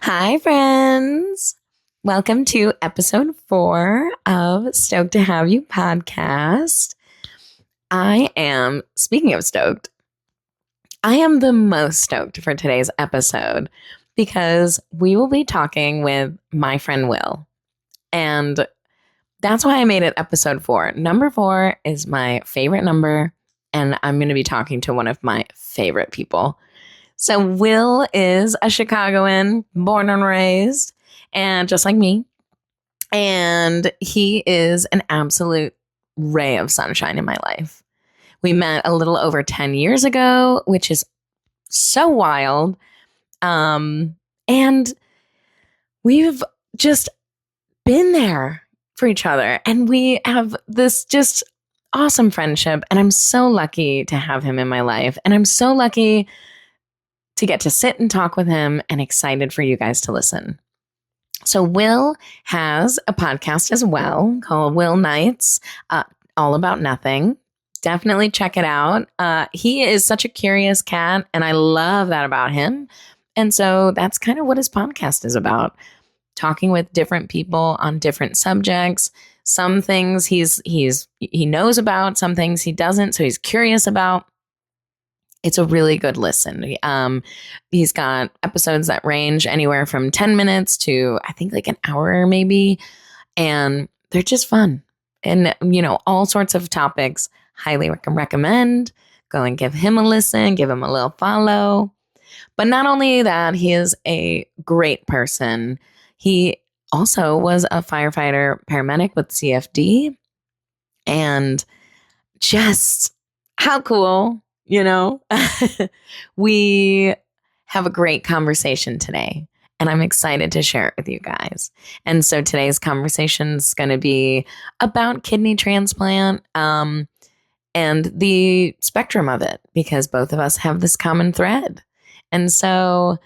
Hi, friends. Welcome to episode 4 of Stoked to Have You podcast. Speaking of stoked, I am the most stoked for today's episode because we will be talking with my friend Will. And that's why I made it episode 4. Number 4 is my favorite number, and I'm going to be talking to one of my favorite people. So Will is a Chicagoan, born and raised, and just like me. And he is an absolute ray of sunshine in my life. We met a little over 10 years ago, which is so wild. And we've just been there for each other. And we have this just awesome friendship. And I'm so lucky to have him in my life. And I'm so lucky to get to sit and talk with him and excited for you guys to listen. So Will has a podcast as well called Will Nights, all about nothing. Definitely check it out. He is such a curious cat, and I love that about him. And so that's kind of what his podcast is about. Talking with different people on different subjects. Some things he knows about, some things he doesn't, so he's curious about. It's a really good listen. He's got episodes that range anywhere from 10 minutes to I think like an hour maybe. And they're just fun. And, all sorts of topics. Highly recommend. Go and give him a listen. Give him a little follow. But not only that, he is a great person. He also was a firefighter paramedic with CFD. And just how cool. We have a great conversation today, and I'm excited to share it with you guys. And so today's conversation is going to be about kidney transplant and the spectrum of it, because both of us have this common thread. And so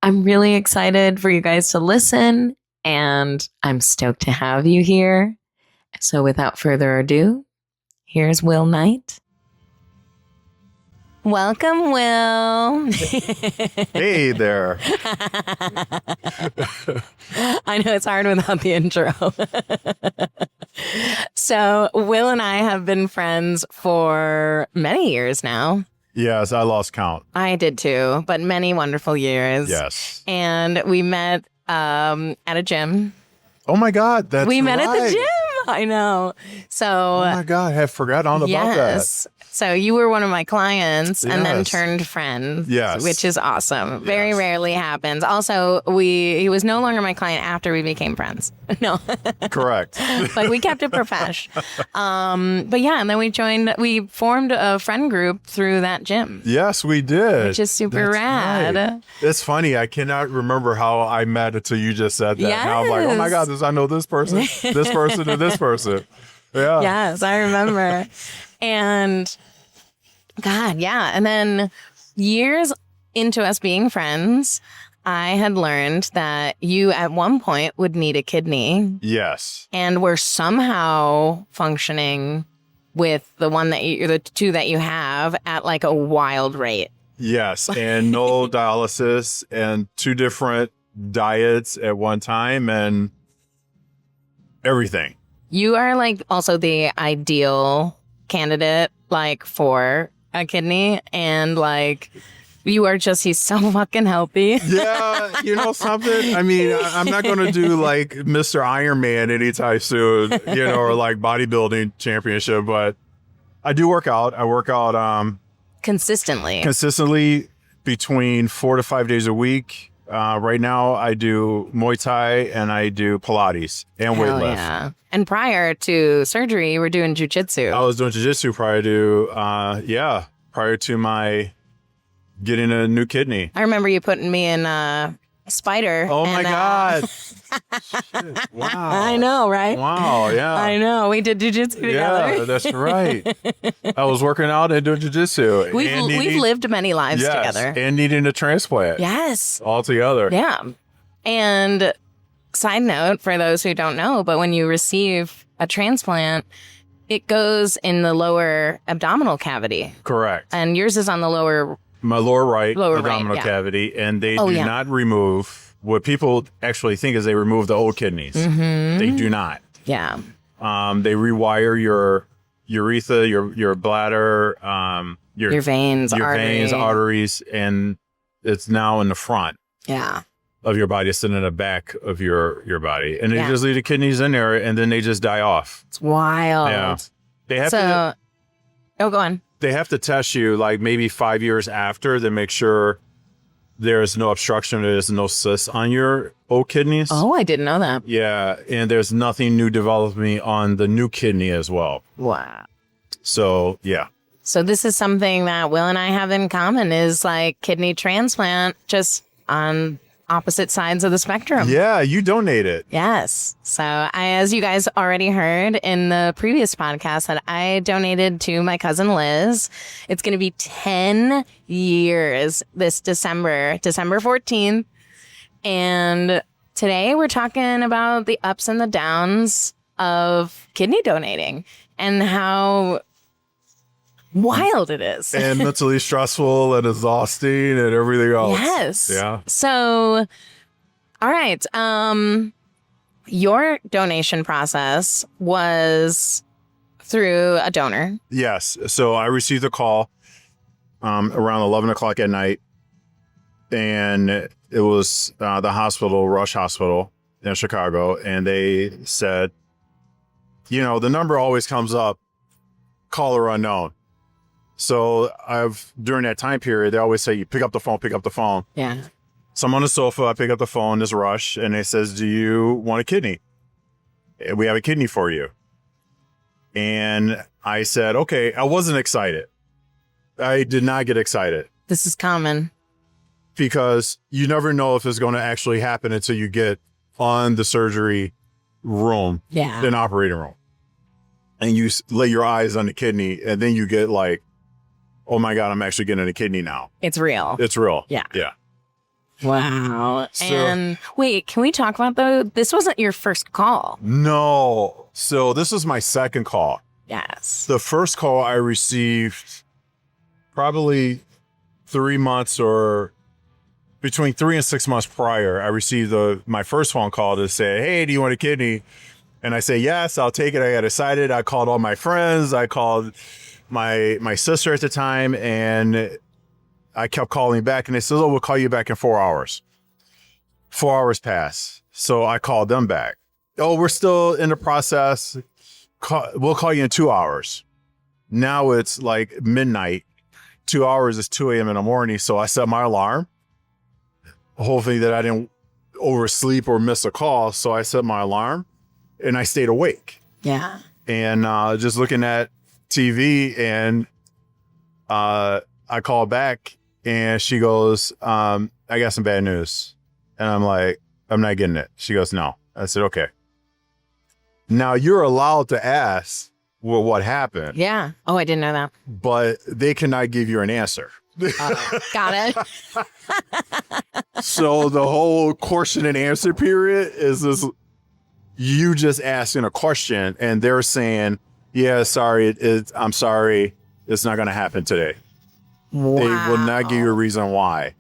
I'm really excited for you guys to listen, and I'm stoked to have you here. So without further ado, here's Will Knight. Welcome, Will. Hey there. I know it's hard without the intro. So Will and I have been friends for many years now. Yes, I lost count. I did too, but many wonderful years. Yes. And we met at a gym. Oh my God, that's We met right. at the gym. I know. So. Oh my God, I had forgotten all about that. So you were one of my clients and then Yes. turned friends, Yes. which is awesome. Yes. Very rarely happens. Also, he was no longer my client after we became friends. No. Correct. But we kept it profesh. But yeah, and then we formed a friend group through that gym. Yes, we did. Which is super That's rad. Right. It's funny. I cannot remember how I met until you just said that. Yes. Now I'm like, oh my God, I know this person, this person, and this person. Yeah. Yes, I remember. And God, yeah. And then years into us being friends, I had learned that you at one point would need a kidney. Yes. And we're somehow functioning with the two that you have at like a wild rate. Yes. And no dialysis and 2 different diets at one time and everything. You are like also the ideal candidate like for a kidney, and like he's so fucking healthy. Yeah, you know something? I mean, I'm not going to do like Mr. Iron Man anytime soon, or like bodybuilding championship, but I do work out. I work out consistently between 4 to 5 days a week. Right now, I do Muay Thai and I do Pilates and weightlift. Yeah. And prior to surgery, you were doing jujitsu. I was doing jiu-jitsu prior to my getting a new kidney. I remember you putting me in Spider. Oh my God. Shit. Wow. I know, right? Wow, yeah. I know. We did jujitsu together. Yeah, that's right. I was working out and doing jiu-jitsu. We've lived many lives yes, together. And needing a transplant. Yes. All together. Yeah. And side note for those who don't know, but when you receive a transplant, it goes in the lower abdominal cavity. Correct. And yours is on the lower My lower right Lower right, abdominal yeah. cavity, and they do not remove what people actually think is they remove the old kidneys. They do not. Yeah. They rewire your urethra, your bladder, Your veins, arteries, and it's now in the front of your body, it's in the back of your body. And they just leave the kidneys in there, and then they just die off. It's wild. Yeah. They have go on. They have to test you like maybe 5 years after to make sure there's no obstruction, there's no cysts on your old kidneys. Oh, I didn't know that. Yeah, and there's nothing new developing on the new kidney as well. Wow. So, yeah. So this is something that Will and I have in common is like kidney transplant, just on opposite sides of the spectrum. Yeah, you donated. Yes. So as you guys already heard in the previous podcast, that I donated to my cousin Liz. It's going to be 10 years this December 14th. And today we're talking about the ups and the downs of kidney donating and how wild it is. And mentally stressful and exhausting and everything else. Yes. Yeah. So, all right. Your donation process was through a donor. Yes. So I received a call around 11 o'clock at night. And it was the hospital, Rush Hospital in Chicago. And they said, the number always comes up, caller unknown. So during that time period, they always say, you pick up the phone. Yeah. So I'm on the sofa, I pick up the phone, this Rush, and it says, do you want a kidney? We have a kidney for you. And I said, okay, I wasn't excited. I did not get excited. This is common. Because you never know if it's going to actually happen until you get on the surgery room, an operating room. And you lay your eyes on the kidney, and then you get like, oh my God, I'm actually getting a kidney now. It's real. It's real. Yeah. Yeah. Wow. And wait, can we talk about this wasn't your first call? No. So this is my second call. Yes. The first call I received probably 3 months or between 3 and 6 months prior. I received my first phone call to say, hey, do you want a kidney? And I say, yes, I'll take it. I got excited. I called all my friends. I called my sister at the time, and I kept calling back, and they said, oh, we'll call you back in 4 hours. 4 hours passed. So I called them back. Oh, we're still in the process. We'll call you in 2 hours. Now it's like midnight. 2 hours is 2 a.m. in the morning. So I set my alarm, hoping that I didn't oversleep or miss a call. So I set my alarm, and I stayed awake. Yeah. And just looking at TV, and I call back, and she goes, I got some bad news. And I'm like, I'm not getting it. She goes, no. I said, okay. Now you're allowed to ask, well, what happened? Yeah. Oh, I didn't know that. But they cannot give you an answer. Got it. So the whole question and answer period is this, you just asking a question, and they're saying, yeah, sorry, I'm sorry, it's not going to happen today. Wow. They will not give you a reason why.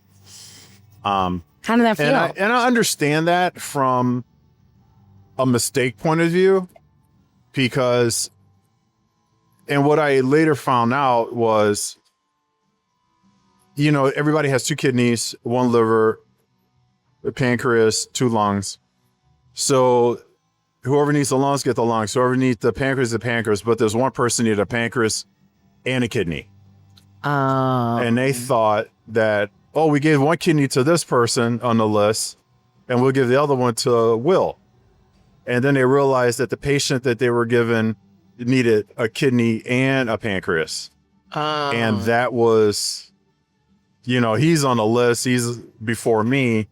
How did that feel? And I understand that from a mistake point of view, because, and what I later found out was, everybody has 2 kidneys, 1 liver, a pancreas, 2 lungs. So whoever needs the lungs, get the lungs. Whoever needs the pancreas, but there's one person need a pancreas and a kidney. And they thought that, we gave 1 kidney to this person on the list, and we'll give the other one to Will. And then they realized that the patient that they were given needed a kidney and a pancreas. And that was, he's on the list. He's before me.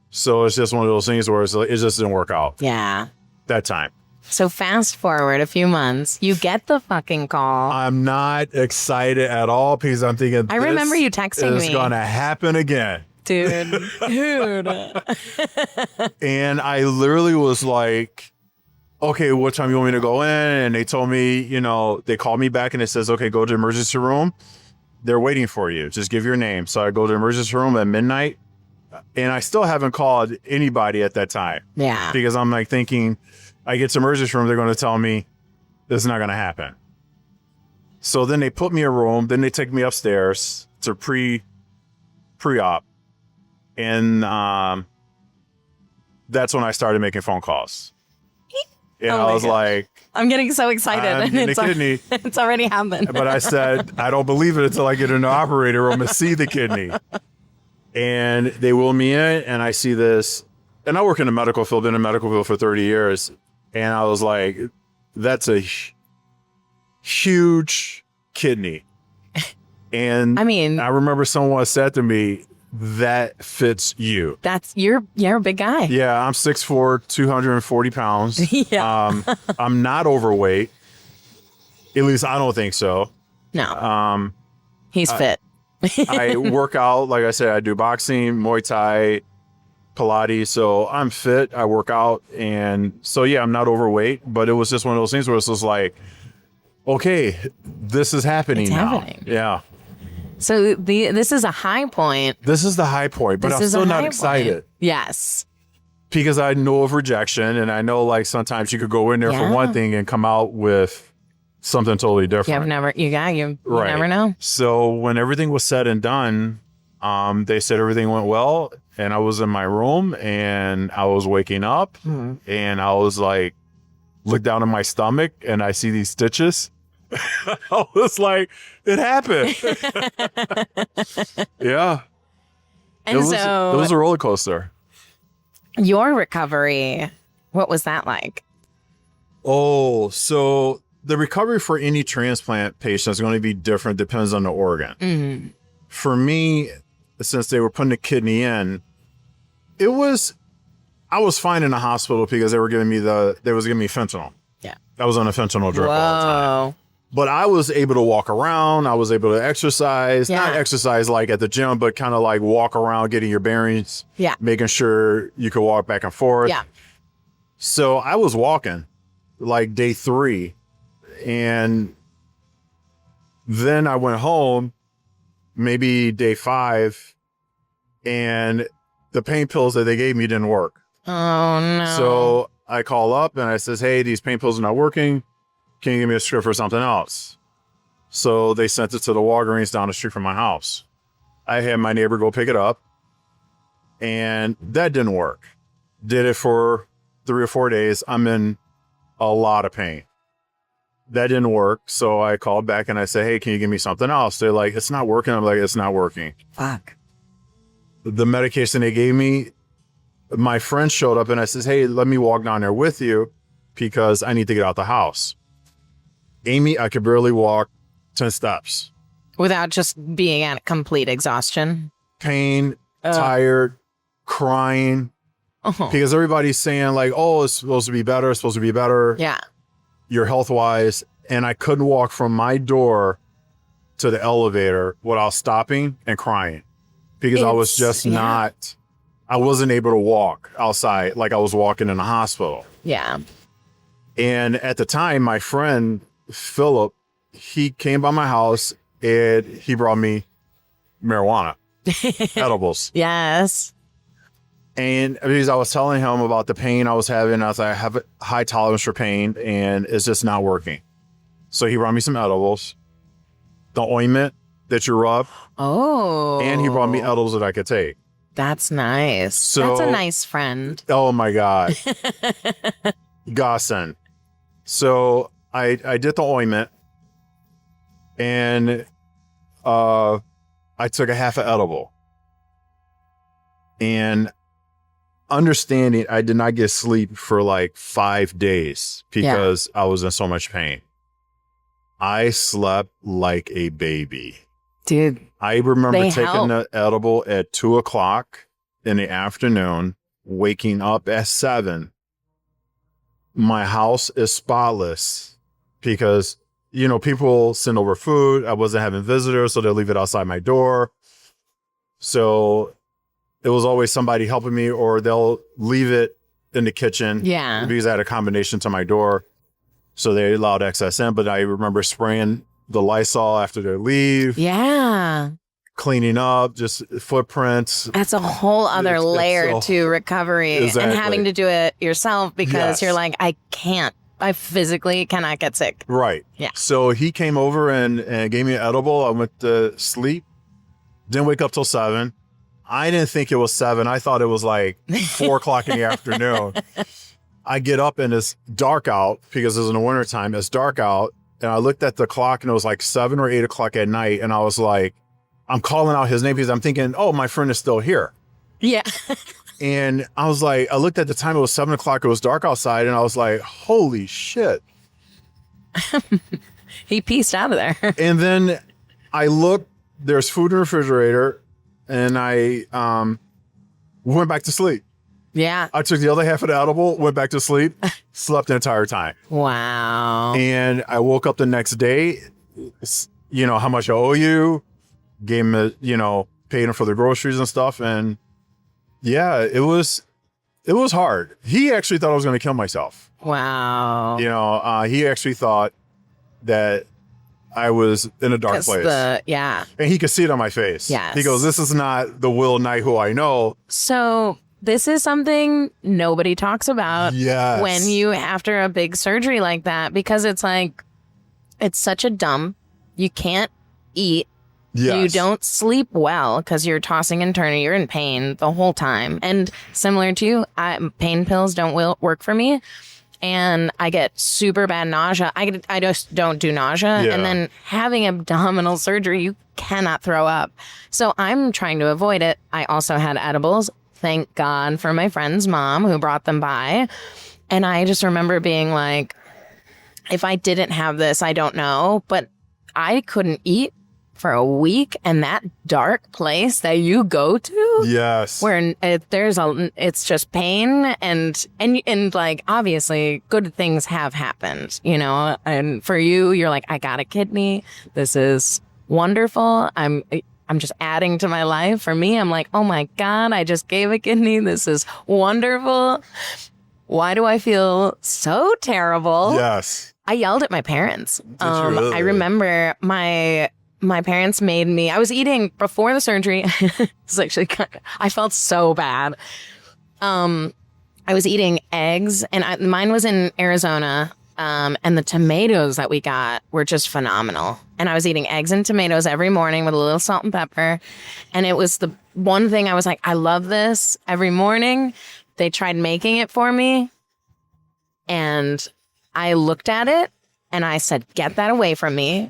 So it's just one of those things where it just didn't work out. Yeah. That time. So fast forward a few months, you get the fucking call. I'm not excited at all because I'm thinking, I remember you texting me. It's going to happen again. Dude. And I literally was like, okay, what time you want me to go in? And they told me, they called me back and it says, okay, go to the emergency room. They're waiting for you. Just give your name. So I go to the emergency room at midnight. And I still haven't called anybody at that time. Yeah. Because I'm like thinking, I get to emergency room, they're going to tell me this is not going to happen. So then they put me in a room. Then they take me upstairs to pre-op. And that's when I started making phone calls. And I was like, I'm getting so excited. I'm getting a kidney. It's already happened. But I said, I don't believe it until I get in the operating room and see the kidney. And they wheel me in and I see this. And I work in the medical field, been in the medical field for 30 years. And I was like, that's a huge kidney. And I mean, I remember someone said to me, that fits you. You're a big guy. Yeah, I'm 6'4", 240 pounds. Yeah. I'm not overweight. At least I don't think so. No. He's fit. I work out, like I said, I do boxing, Muay Thai, Pilates. So I'm fit. I work out. And so, yeah, I'm not overweight. But it was just one of those things where it's just like, okay, this is happening It's now. happening. Yeah. So this is a high point. This is the high point, but I'm still not excited. Point. Yes. Because I know of rejection, and I know like sometimes you could go in there for one thing and come out with something totally different. You never know. So when everything was said and done, they said everything went well, and I was in my room and I was waking up and I was like, look down at my stomach and I see these stitches. I was like, it happened. Yeah. And it was a roller coaster. Your recovery, what was that like? Oh, so the recovery for any transplant patient is going to be different, depends on the organ. Mm-hmm. For me, since they were putting the kidney in, I was fine in the hospital because they was giving me fentanyl. Yeah. I was on a fentanyl drip all the time. But I was able to walk around. I was able to exercise, not exercise like at the gym, but kind of like walk around, getting your bearings, making sure you could walk back and forth. Yeah. So I was walking like day 3. And then I went home, maybe day 5, and the pain pills that they gave me didn't work. Oh, no. So I call up and I says, hey, these pain pills are not working. Can you give me a script for something else? So they sent it to the Walgreens down the street from my house. I had my neighbor go pick it up, and that didn't work. Did it for 3 or 4 days. I'm in a lot of pain. That didn't work. So I called back and I said, hey, can you give me something else? They're like, it's not working. I'm like, it's not working. Fuck. The medication they gave me, my friend showed up and I says, hey, let me walk down there with you because I need to get out the house. Amy, I could barely walk 10 steps. Without just being at complete exhaustion. Pain, tired, crying. Because everybody's saying like, oh, it's supposed to be better. It's supposed to be better. Yeah. Your health wise. And I couldn't walk from my door to the elevator without stopping and crying. Because I was just I wasn't able to walk outside like I was walking in the hospital. Yeah. And at the time, my friend, Philip, he came by my house and he brought me marijuana, edibles. Yes. And because I was telling him about the pain I was having, I was like, I have a high tolerance for pain and it's just not working. So he brought me some edibles, the ointment that you rub. Oh. And he brought me edibles that I could take. That's nice. So, that's a nice friend. Oh my God. Gossen. So I did the ointment and I took a half an edible. And understanding I did not get sleep for like 5 days because I was in so much pain. I slept like a baby. Dude. I remember taking the edible at 2:00 in the afternoon, waking up at 7. My house is spotless because, people send over food. I wasn't having visitors, so they'll leave it outside my door. So it was always somebody helping me, or they'll leave it in the kitchen. Yeah. Because I had a combination to my door. So they allowed access in, but I remember spraying the Lysol after they leave. Yeah. cleaning up, just footprints. That's a whole other layer to recovery Exactly. and having to do it yourself because Yes. you're like, I physically cannot get sick. Right. Yeah. So he came over and gave me an edible. I went to sleep. Didn't wake up till 7. I didn't think it was 7. I thought it was like 4 o'clock in the afternoon. I get up and it's dark out because it's in the wintertime. It's dark out. And I looked at the clock and it was like 7 or 8 o'clock at night. And I was like, I'm calling out his name because I'm thinking, oh, my friend is still here. Yeah. And I was like, I looked at the time, it was 7 o'clock. It was dark outside. And I was like, holy shit. He pieced out of there. And then I looked, there's food in the refrigerator. And I went back to sleep. Yeah. I took the other half of the edible, went back to sleep, slept the entire time. Wow. And I woke up the next day, you know, how much I owe you, gave him, you know, paid him for the groceries and stuff. And yeah, it was hard. He actually thought I was going to kill myself. Wow. You know, he actually thought that I was in a dark place. Yeah. And he could see it on my face. Yes. He goes, this is not the Will Knight who I know. So this is something nobody talks about Yes. when you, after a big surgery like that, because it's like, it's such a dump. You can't eat. Yes. You don't sleep well because you're tossing and turning. You're in pain the whole time. And similar to you, pain pills don't work for me. And I get super bad nausea. I just don't do nausea. Yeah. And then having abdominal surgery, you cannot throw up. So I'm trying to avoid it. I also had edibles. Thank God for my friend's mom who brought them by. And I just remember being like, if I didn't have this, I don't know. But I couldn't eat for a week. And that dark place that you go to, Yes. where it's just pain and like, obviously good things have happened, you know, and for you, you're like, I got a kidney. This is wonderful. I'm just adding to my life. For me, I'm like, oh my God, I just gave a kidney. This is wonderful. Why do I feel so terrible? Yes. I yelled at my parents. Did you really? I remember my parents made me, I was eating before the surgery. It's actually I felt so bad. I was eating eggs and mine was in Arizona. And the tomatoes that we got were just phenomenal. And I was eating eggs and tomatoes every morning with a little salt and pepper. And it was the one thing I was like, I love this every morning. They tried making it for me. And I looked at it and I said, get that away from me.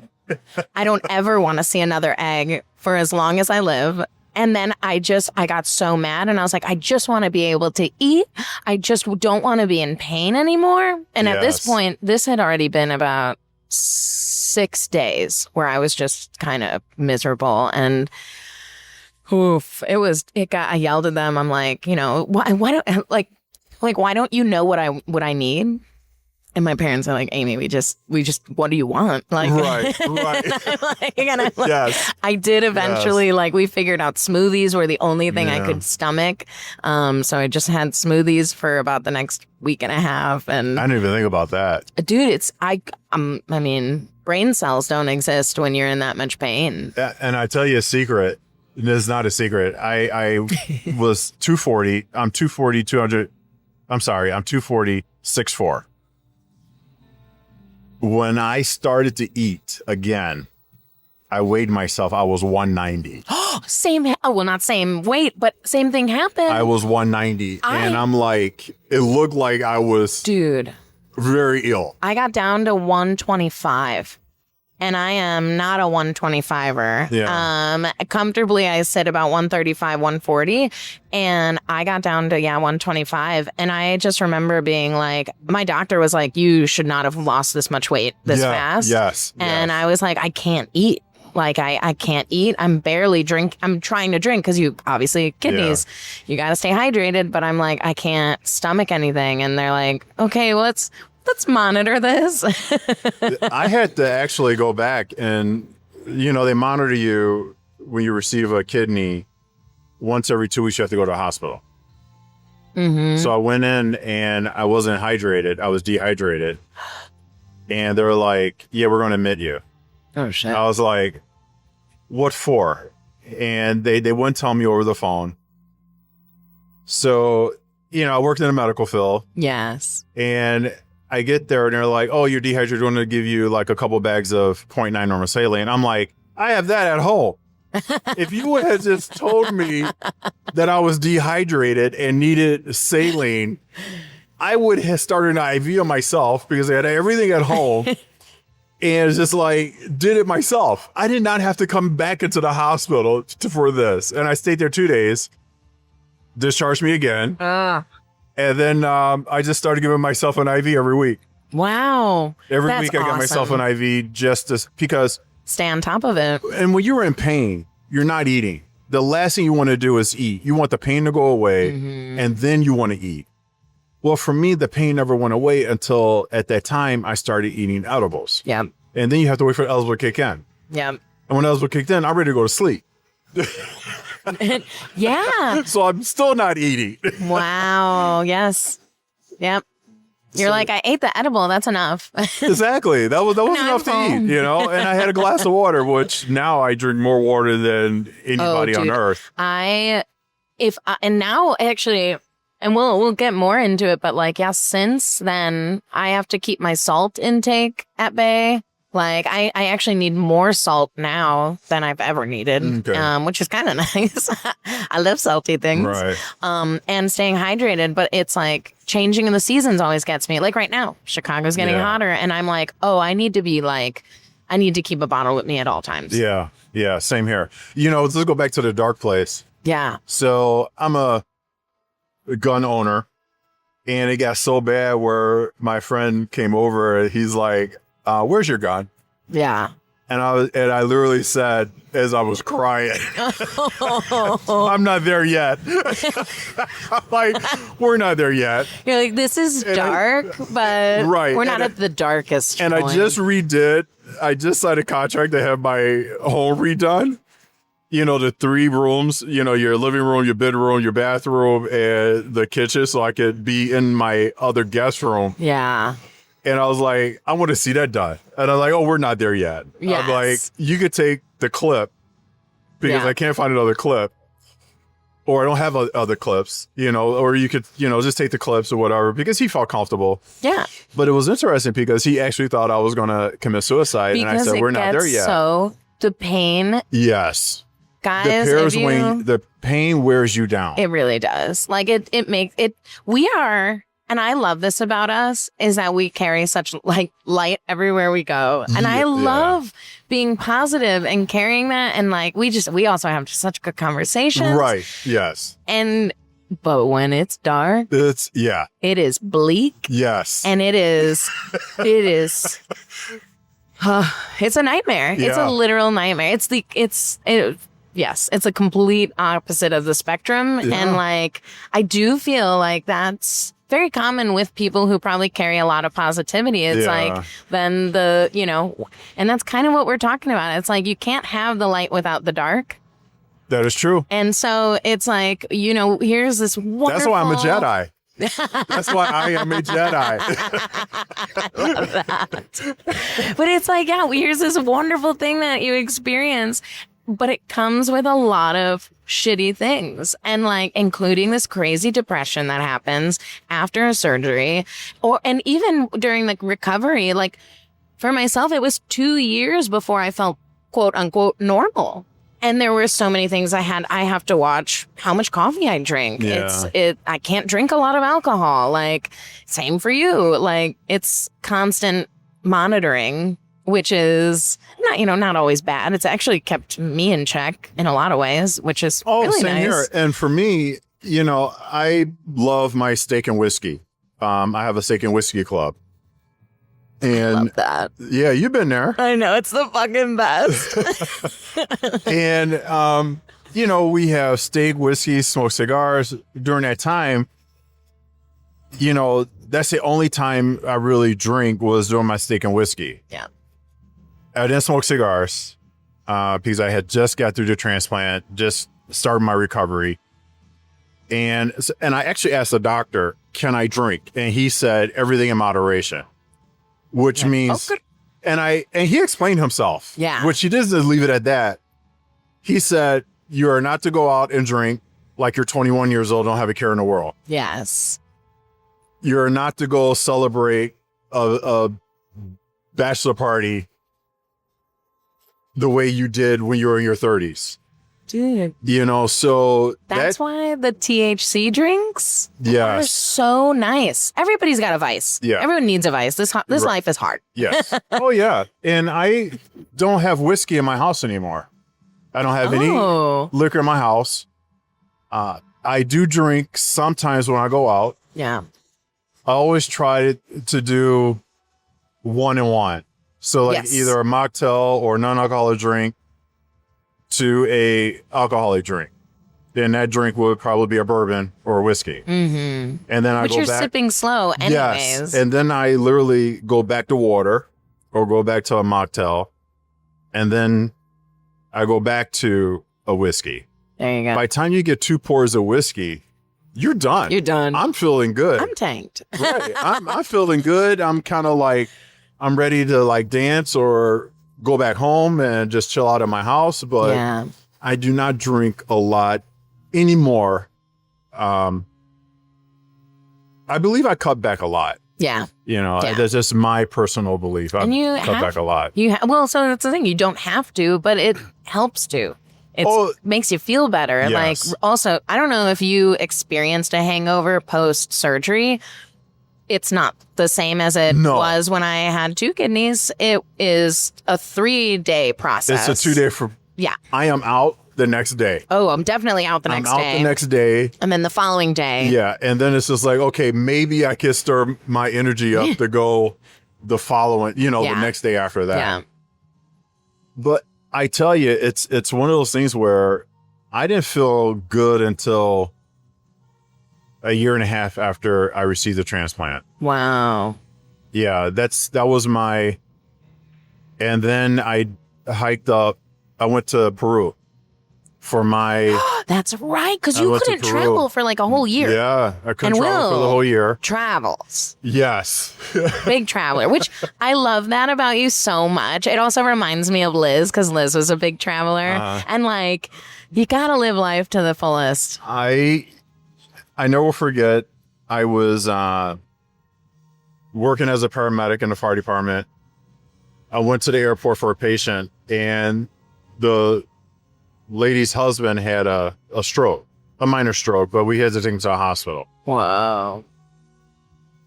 I don't ever want to see another egg for as long as I live. And then I got so mad and I was like, I just want to be able to eat. I just don't want to be in pain anymore. And at this Yes. point, this had already been about 6 days where I was just kind of miserable. And I yelled at them. I'm like, you know, why don't why don't you know what I need? And my parents are like, Amy, we just, what do you want? Like, Right. and I'm like, Yes. I did eventually, like, we figured out smoothies were the only thing I Yeah. could stomach. So I just had smoothies for about the next week and a half. And I didn't even think about that. dude, I mean, brain cells don't exist when you're in that much pain. And I tell you a secret. It's not a secret. I was 240. I'm 240, 200. I'm sorry. I'm 240, 6'4". When I started to eat again, I weighed myself. I was 190. Not same weight, but same thing happened. I was 190. And I'm like, it looked like I was Dude, very ill. I got down to 125. And I am not a 125er. Yeah. Comfortably, I sit about 135, 140. And I got down to, 125. And I just remember being like, my doctor was like, you should not have lost this much weight this fast. Yes. And I was like, I can't eat. Like, I can't eat. I'm barely I'm trying to drink because you obviously kidneys, you got to stay hydrated. But I'm like, I can't stomach anything. And they're like, okay, let's monitor this. I had to actually go back and, you know, they monitor you when you receive a kidney. Once every 2 weeks, you have to go to the hospital. Mm-hmm. So I went in and I wasn't hydrated. I was dehydrated. And they were like, yeah, we're going to admit you. Oh, shit. I was like, what for? and they wouldn't tell me over the phone. So, I worked in the medical field. Yes. And I get there and they're like, oh, you're dehydrated. We're going to give you like a couple bags of 0.9 normal saline. I'm like, I have that at home. If you had just told me that I was dehydrated and needed saline, I would have started an IV on myself because I had everything at home. And just like did it myself. I did not have to come back into the hospital for this. And I stayed there 2 days, discharged me again. And then I just started giving myself an IV every week. Wow. Every week I got myself an IV because stay on top of it. And when you're in pain, you're not eating. The last thing you want to do is eat. You want the pain to go away and then you want to eat. Well, for me, the pain never went away until at that time I started eating edibles. Yeah. And then you have to wait for the edibles to kick in. Yeah. And when edibles kicked in, I'm ready to go to sleep. Yeah. So I'm still not eating. Wow. Yes. Yep. You're like, I ate the edible. That's enough. Exactly. That was enough to eat, And I had a glass of water, which now I drink more water than anybody on earth. And now actually, and we'll get more into it, but like, yeah, since then I have to keep my salt intake at bay. Like I actually need more salt now than I've ever needed, which is kind of nice. I love salty things. Right. And staying hydrated, but it's like changing in the seasons always gets me. Like right now, Chicago's getting hotter and I'm like, oh, I need to keep a bottle with me at all times. Yeah. Yeah. Same here. Let's go back to the dark place. Yeah. So I'm a gun owner and it got so bad where my friend came over. He's like, where's your gun? Yeah. And I literally said, as I was crying, I'm not there yet. I'm like, we're not there yet. You're like, this is dark, but we're not at the darkest And point. I just signed a contract to have my home redone. The 3 rooms, your living room, your bedroom, your bathroom, and the kitchen, so I could be in my other guest room. Yeah. And I was like, I want to see that done. And I'm like, oh, we're not there yet. Yes. I'm like, you could take the clip because I can't find another clip. Or I don't have other clips, or you could, just take the clips or whatever because he felt comfortable. Yeah. But it was interesting because he actually thought I was going to commit suicide. And I said, we're not there yet. So the pain. Yes. Guys, the pain wears you down. It really does. Like it makes it, we are, and I love this about us, is that we carry such like light everywhere we go. And I love being positive and carrying that. And like, we also have such good conversations. Right. Yes. But when it's dark, it is bleak. Yes. And it's a nightmare. Yeah. It's a literal nightmare. Yes, it's a complete opposite of the spectrum. Yeah. And like, I do feel like that's very common with people who probably carry a lot of positivity. It's like, then and that's kind of what we're talking about. It's like, you can't have the light without the dark. That is true. And so it's like, here's this wonderful. That's why I'm a Jedi. That's why I am a Jedi. I love that. But it's like, here's this wonderful thing that you experience. But it comes with a lot of shitty things, and like including this crazy depression that happens after a surgery, and even during the recovery. Like for myself, it was 2 years before I felt quote unquote normal. And there were so many things I have to watch how much coffee I drink. Yeah. I can't drink a lot of alcohol. Like same for you. Like it's constant monitoring, which is not always bad. It's actually kept me in check in a lot of ways, which is really same nice. Here. And for me, I love my steak and whiskey. I have a steak and whiskey club. And I love that. Yeah, you've been there. I know, it's the fucking best. And we have steak, whiskey, smoked cigars. During that time, that's the only time I really drink was during my steak and whiskey. Yeah. I didn't smoke cigars because I had just got through the transplant, just started my recovery. And I actually asked the doctor, can I drink? And he said, everything in moderation, which means, and he explained himself, which he doesn't leave it at that. He said, You are not to go out and drink like you're 21 years old, don't have a care in the world. Yes. You're not to go celebrate a bachelor party the way you did when you were in your 30s. Dude. You know, so that's why the THC drinks are yes. so nice. Everybody's got a vice. Yeah. Everyone needs a vice. This life is hard. Yes. Oh, yeah. And I don't have whiskey in my house anymore. I don't have any liquor in my house. I do drink sometimes when I go out. Yeah. I always try to do 1 and 1. So like either a mocktail or non-alcoholic drink to a alcoholic drink. Then that drink would probably be a bourbon or a whiskey. Mm-hmm. And then I Which go you're back. sipping slow anyways. Yes. And then I literally go back to water or go back to a mocktail. And then I go back to a whiskey. There you go. By the time you get 2 pours of whiskey, you're done. You're done. I'm feeling good. I'm tanked. Right. I'm feeling good. I'm kind of like, I'm ready to like dance or go back home and just chill out at my house. But yeah. I do not drink a lot anymore. I believe I cut back a lot. Yeah. You know, that's just my personal belief. I cut back a lot. Well, so that's the thing. You don't have to, but it helps to. It makes you feel better. Yes. Like, also, I don't know if you experienced a hangover post-surgery. It's not the same as it was when I had 2 kidneys. It is a 3-day process. It's a 2-day for... Yeah. I am out the next day. Oh, I'm definitely out the next day. I'm out the next day. And then the following day. Yeah. And then it's just like, okay, maybe I can stir my energy up to go the following, the next day after that. Yeah. But I tell you, it's one of those things where I didn't feel good until a year and a half after I received the transplant. Wow. Yeah, that was my, and then I hiked up, I went to Peru for my. That's right, because you couldn't travel for like a whole year. Yeah, I couldn't travel for the whole year. Travels. Yes. Big traveler, which I love that about you so much. It also reminds me of Liz, because Liz was a big traveler. And like, you gotta live life to the fullest. I never forget, I was working as a paramedic in the fire department. I went to the airport for a patient, and the lady's husband had a stroke, a minor stroke, but we had to take him to a hospital. Wow.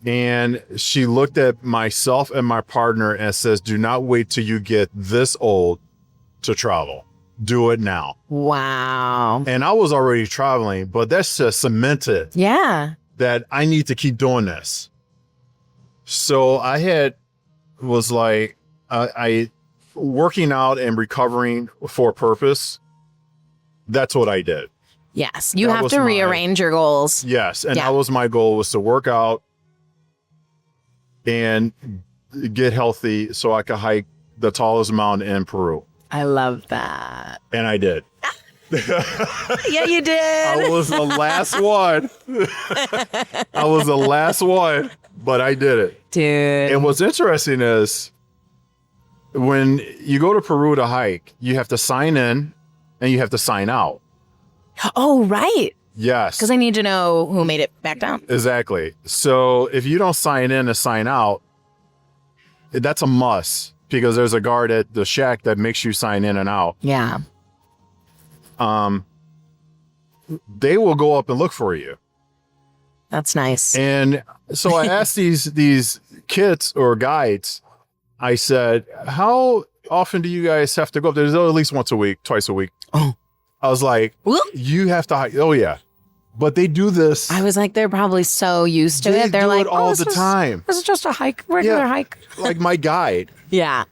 And she looked at myself and my partner and says, do not wait till you get this old to travel. Do it now. Wow. And I was already traveling, but that's just cemented. Yeah. That I need to keep doing this. So I working out and recovering for a purpose. That's what I did. Yes. You have to rearrange your goals. Yes. And that was my goal, was to work out and get healthy so I could hike the tallest mountain in Peru. I love that. And I did. Yeah, you did. I was the last one. I was the last one, but I did it. Dude. And what's interesting is when you go to Peru to hike, you have to sign in and you have to sign out. Oh, right. Yes. Because I need to know who made it back down. Exactly. So if you don't sign in and sign out, that's a must, because there's a guard at the shack that makes you sign in and out. Yeah. They will go up and look for you. That's nice. And so I asked these kids or guides, I said, how often do you guys have to go up there? At least once a week, twice a week. Oh. I was like, you have to hike. Oh, yeah. But they do this. I was like, they're probably so used to it. They're like, all the time. This is just a hike, regular hike. Like my guide. Yeah.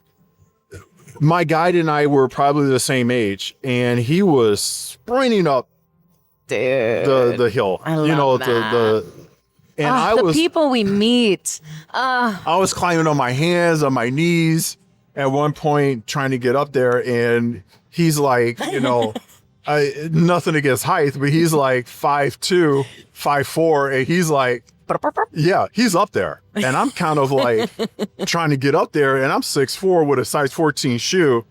My guide and I were probably the same age, and he was sprinting up the hill. I love that. The people we meet. I was climbing on my hands, on my knees at one point, trying to get up there, and he's like, nothing against height, but he's like 5'2", 5'4", and he's like, yeah, he's up there. And I'm kind of like trying to get up there, and I'm 6'4" with a size 14 shoe.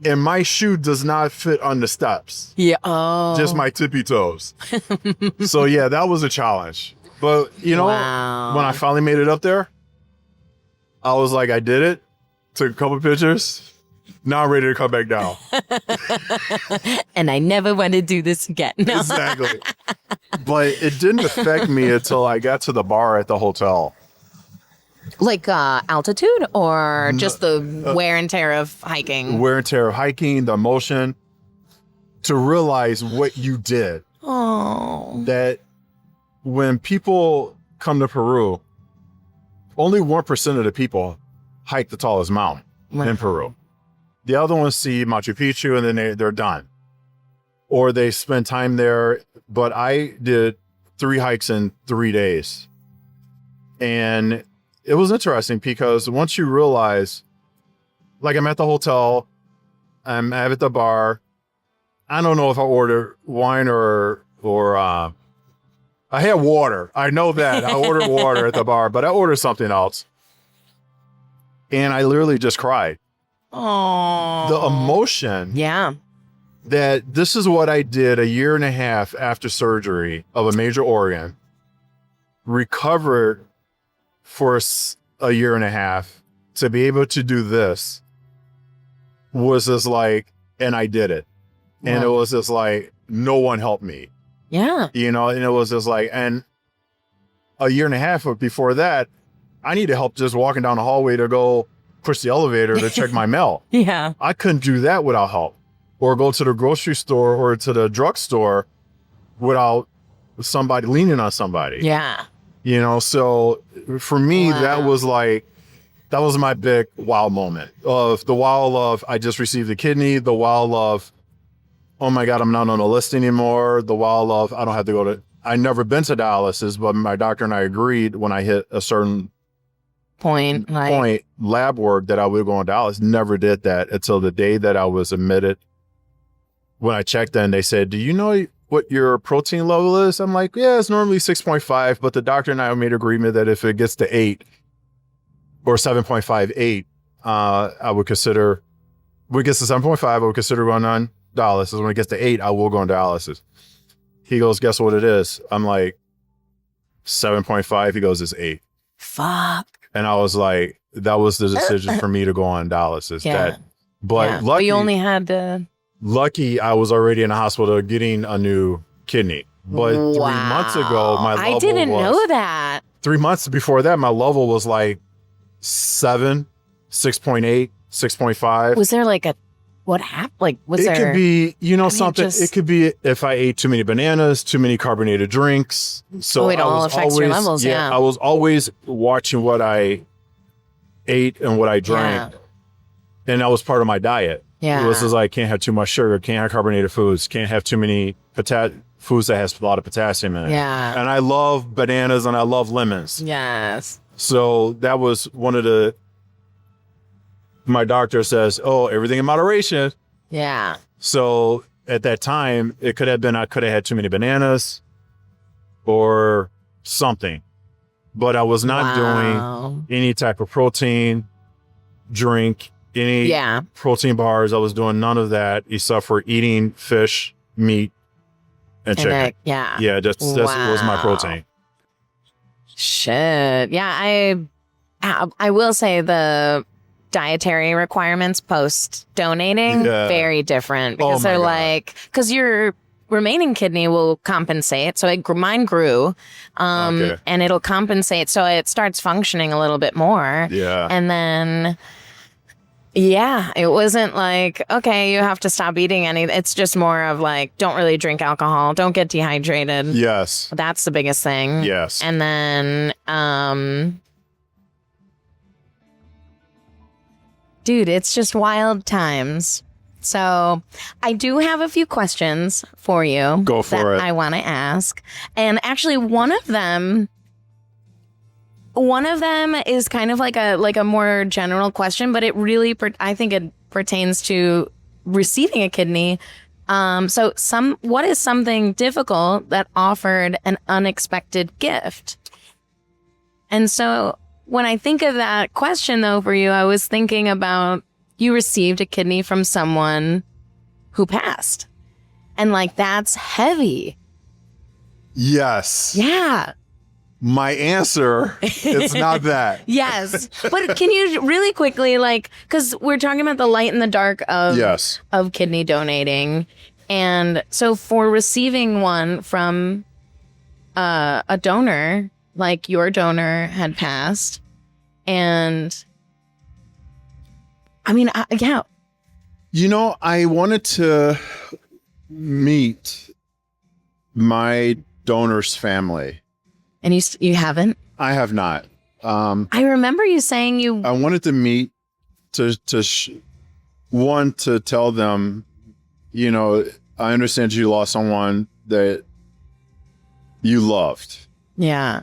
and my shoe does not fit on the steps. Yeah. Oh. Just my tippy toes. So yeah, that was a challenge. But you know, Wow. when I finally made it up there, I was like, I did it. Took a couple pictures. Now I'm ready to come back down. And I never want to do this again. No. Exactly. But it didn't affect me until I got to the bar at the hotel. Like altitude or just the wear and tear of hiking? Wear and tear of hiking, the emotion, to realize what you did. Oh. That when people come to Peru, only 1% of the people hike the tallest mountain in Peru. The other ones see Machu Picchu and then they're done. Or they spend time there. But I did 3 hikes in 3 days. And it was interesting because once you realize, like I'm at the hotel, I'm at the bar. I don't know if I ordered wine or I had water. I know that. I ordered water at the bar, but I ordered something else. And I literally just cried. Oh. The emotion. Yeah. That this is what I did a year and a half after surgery of a major organ, recovered for a year and a half to be able to do this was just like, and I did it. And Wow. it was just like, no one helped me, Yeah. you know, and it was just like, and a year and a half before that, I needed help just walking down the hallway to go push the elevator to check my mail. Yeah. I couldn't do that without help, or go to the grocery store or to the drugstore without somebody leaning on somebody. Yeah. You know, so for me, that was my big wow moment of the wow of I just received a kidney, the wow of, oh my God, I'm not on the list anymore. The wow of I don't have to go to, I never been to dialysis, but my doctor and I agreed when I hit a certain Point. lab work that I would go on dialysis. Never did that until the day that I was admitted. When I checked in, they said, do you know what your protein level is? I'm like, yeah, it's normally 6.5, but the doctor and I made agreement that if it gets to 8 or 7.58, I would consider, when it gets to 7.5, I would consider going on dialysis. When it gets to 8, I will go on dialysis. He goes, guess what it is? I'm like, 7.5. He goes, it's 8. Fuck. And I was like, that was the decision for me to go on dialysis. Yeah. But lucky, but you only had to. Lucky I was already in the hospital getting a new kidney. But 3 months ago, my level I didn't know that. 3 months before that, my level was like 7, 6.8, 6.5. Was there like a, what happened? Like, was it there? could be, you know, something. just- It could be if I ate too many bananas, too many carbonated drinks. So it all affects your levels, yeah. I was always watching what I ate and what I drank. And that was part of my diet. Yeah. It was just like, can't have too much sugar, can't have carbonated foods, can't have too many foods that has a lot of potassium in it. Yeah. And I love bananas and I love lemons. Yes. So that was one of the, my doctor says, oh, everything in moderation. Yeah. So at that time, it could have been, I could have had too many bananas or something, but I was not doing any type of protein drink, any protein bars. I was doing none of that except for eating fish, meat, and chicken. Yeah, that's was my protein. Shit. Yeah, I will say the dietary requirements post donating very different because they're like, because your remaining kidney will compensate. So mine grew, and it'll compensate. So it starts functioning a little bit more. Yeah. And then, it wasn't like, okay, you have to stop eating anything. It's just more of like, don't really drink alcohol. Don't get dehydrated. Yes. That's the biggest thing. Yes. And then, dude, it's just wild times. So I do have a few questions for you. Go for it. I want to ask. And actually one of them is kind of like a more general question, but it really, I think it pertains to receiving a kidney. So what is something difficult that offered an unexpected gift? And so when I think of that question though for you, I was thinking about, you received a kidney from someone who passed. And like, that's heavy. Yes. Yeah. My answer is not that. Yes. But can you really quickly, like, because we're talking about the light and the dark of, Yes. of kidney donating. And so for receiving one from a donor, like your donor had passed, and I mean, yeah. You know, I wanted to meet my donor's family. And you haven't? I have not. I remember you saying you. I wanted to meet to tell them, you know, I understand you lost someone that you loved. Yeah.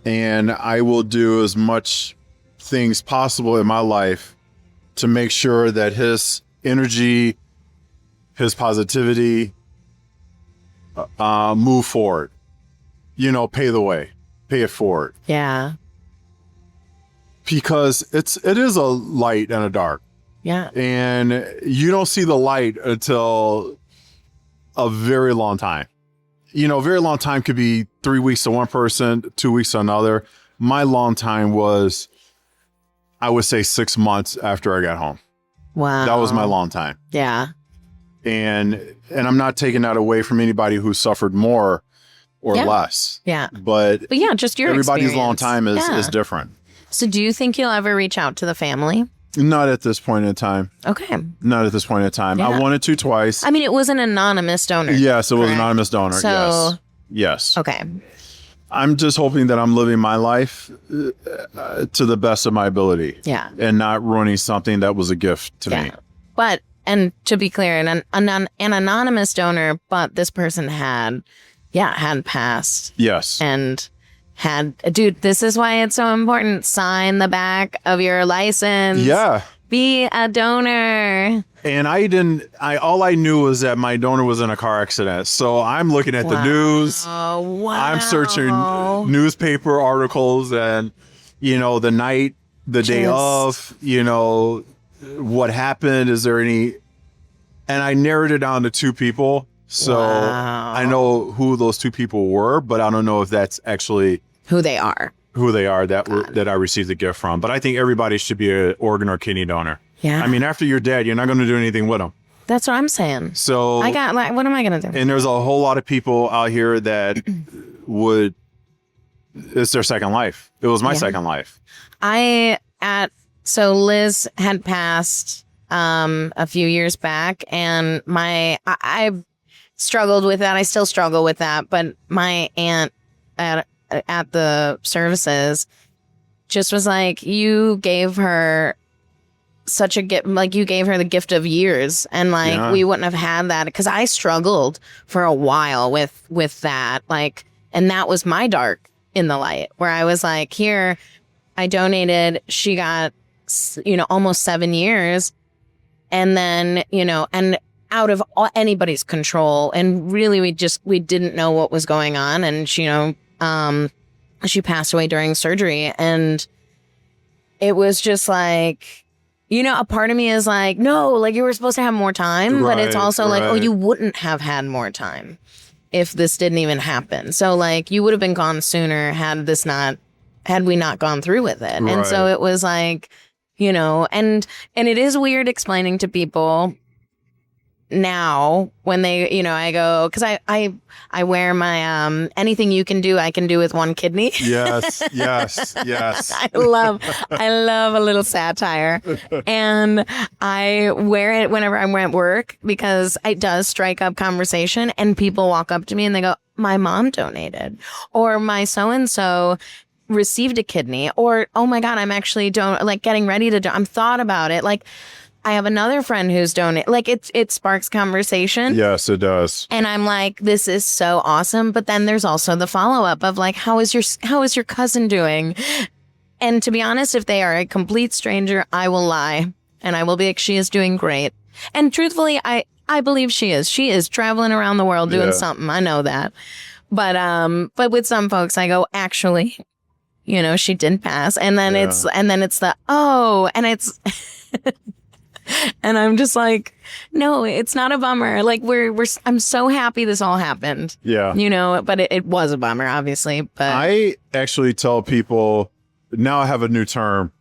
And I will do as much things possible in my life to make sure that his energy, his positivity, move forward. You know, pay the way, pay it forward. Yeah. Because it is a light and a dark. Yeah. And you don't see the light until a very long time. You know, a very long time could be 3 weeks to one person, 2 weeks to another. My long time was, I would say 6 months after I got home. Wow. That was my long time. Yeah. And I'm not taking that away from anybody who suffered more or less. Yeah. But yeah, just your everybody's experience. long time is different. So do you think you'll ever reach out to the family? Not at this point in time. Okay. Not at this point in time. Yeah. I wanted to twice. I mean, it was an anonymous donor. Yes, it was correct? an anonymous donor. So, yes. Okay. I'm just hoping that I'm living my life to the best of my ability. Yeah. And not ruining something that was a gift to me. But, and to be clear, an anonymous donor, but this person had passed. Yes. And dude, this is why it's so important. Sign the back of your license. Yeah. Be a donor. And all I knew was that my donor was in a car accident. So I'm looking at the news. Oh, wow. I'm searching newspaper articles and, you know, the night, the day of, you know, what happened. Is there any? And I narrowed it down to 2 people. So I know who those 2 people were, but I don't know if that's actually who they are that I received the gift from. But I think everybody should be an organ or kidney donor. Yeah. I mean, after you're dead, you're not going to do anything with them. That's what I'm saying. So what am I going to do? And there's a whole lot of people out here that it's their second life. It was my second life. So Liz had passed a few years back, and I struggled with that. I still struggle with that, but my aunt at the services just was like, you gave her such a gift, like you gave her the gift of years, and like we wouldn't have had that, because I struggled for a while with that, like, and that was my dark in the light, where I was like, here, I donated, she got, you know, almost 7 years, and then, you know, and out of anybody's control, and really we didn't know what was going on, and she, you know, she passed away during surgery, and it was just like, you know, a part of me is like, no, like you were supposed to have more time, but it's also like, oh, you wouldn't have had more time if this didn't even happen. So like you would have been gone sooner had we not gone through with it. And so it was like, you know, and it is weird explaining to people now when they, you know, I go, because I wear my anything you can do, I can do with one kidney. Yes. I love a little satire, and I wear it whenever I'm at work, because it does strike up conversation, and people walk up to me and they go, my mom donated, or my so and so received a kidney, or oh my god, I'm actually getting ready to I'm thought about it, like. I have another friend who's donated. Like it sparks conversation. Yes, it does. And I'm like, this is so awesome. But then there's also the follow up of like, how is your cousin doing? And to be honest, if they are a complete stranger, I will lie, and I will be like, she is doing great. And truthfully, I believe she is. She is traveling around the world doing something. I know that. But with some folks, I go, actually, you know, she did pass. And then it's the, oh, and it's, and I'm just like, no, it's not a bummer. Like I'm so happy this all happened. Yeah. You know, but it was a bummer, obviously. But I actually tell people now I have a new term.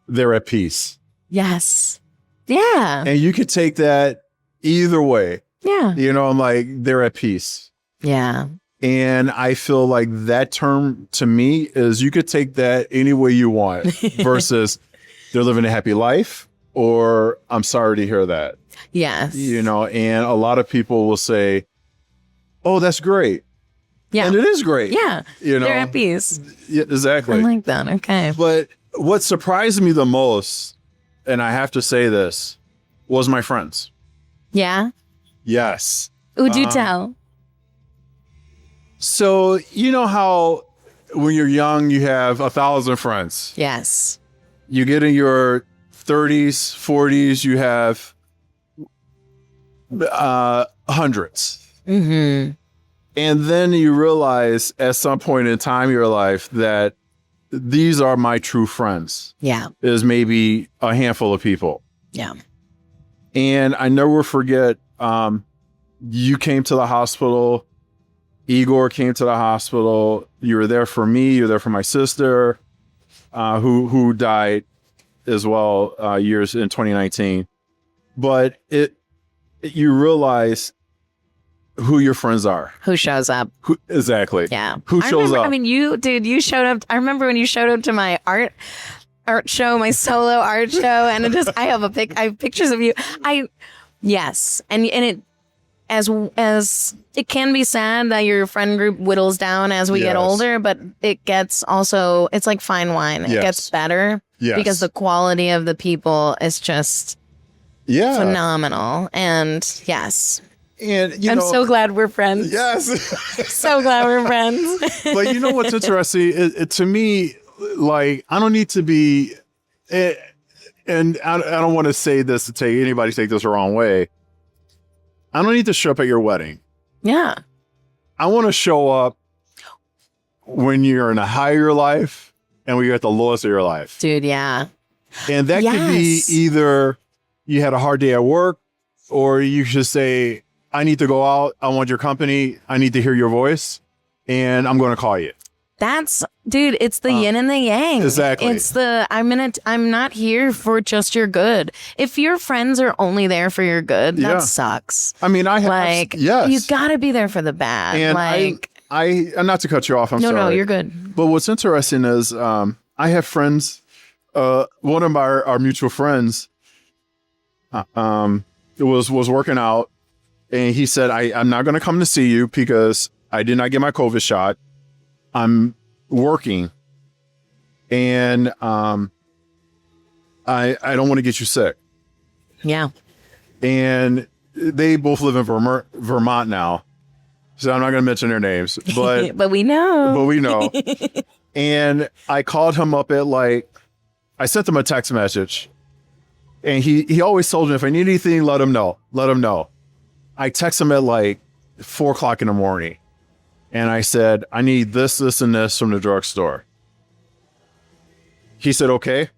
They're at peace. yes. Yeah. And you could take that either way. Yeah. You know, I'm like, they're at peace. Yeah. And I feel like that term to me is you could take that any way you want versus they're living a happy life or I'm sorry to hear that. Yes. You know, and a lot of people will say, oh, that's great. Yeah. And it is great. Yeah. You know, they're at peace. Yeah, exactly. I like that. Okay. But what surprised me the most, and I have to say this, was my friends. Yeah. Yes. Would you tell? So, you know how when you're young, you have 1,000 friends. Yes. You get in your 30s, 40s, you have hundreds. Mm-hmm. And then you realize at some point in time in your life that these are my true friends. Yeah. Is maybe a handful of people. Yeah. And I never forget, you came to the hospital. Igor came to the hospital. You were there for me. You were there for my sister, who died as well years in 2019. But you realize who your friends are. Who shows up? Exactly. Yeah. Who shows up? I mean, you showed up. I remember when you showed up to my art show, my solo art show, and I have pictures of you. Yes, and it as it can be sad that your friend group whittles down as we get older, but it gets also, it's like fine wine. It gets better because the quality of the people is just phenomenal. And yes. And I'm so glad we're friends. Yes. So glad we're friends. But you know what's interesting? To me, like, I don't need to be, and I don't want to say this to take anybody take this the wrong way. I don't need to show up at your wedding. Yeah. I want to show up when you're in a high of your life and when you're at the lowest of your life. Dude, yeah. And that could be either you had a hard day at work, or you should say, I need to go out. I want your company. I need to hear your voice. And I'm going to call you. Dude, it's the yin and the yang. Exactly. It's I'm not here for just your good. If your friends are only there for your good, that sucks. I mean, you gotta be there for the bad. And I'm not to cut you off. I'm sorry. No, you're good. But what's interesting is, I have friends, one of our mutual friends, was working out, and he said, I'm not going to come to see you because I did not get my COVID shot. I'm working, and I don't want to get you sick. Yeah. And they both live in Vermont now, so I'm not going to mention their names, but but we know. But we know. And I called him up at I sent him a text message, and he always told me if I need anything, let him know. Let him know. I text him at 4:00 in the morning. And I said, I need this, this, and this from the drugstore. He said, okay.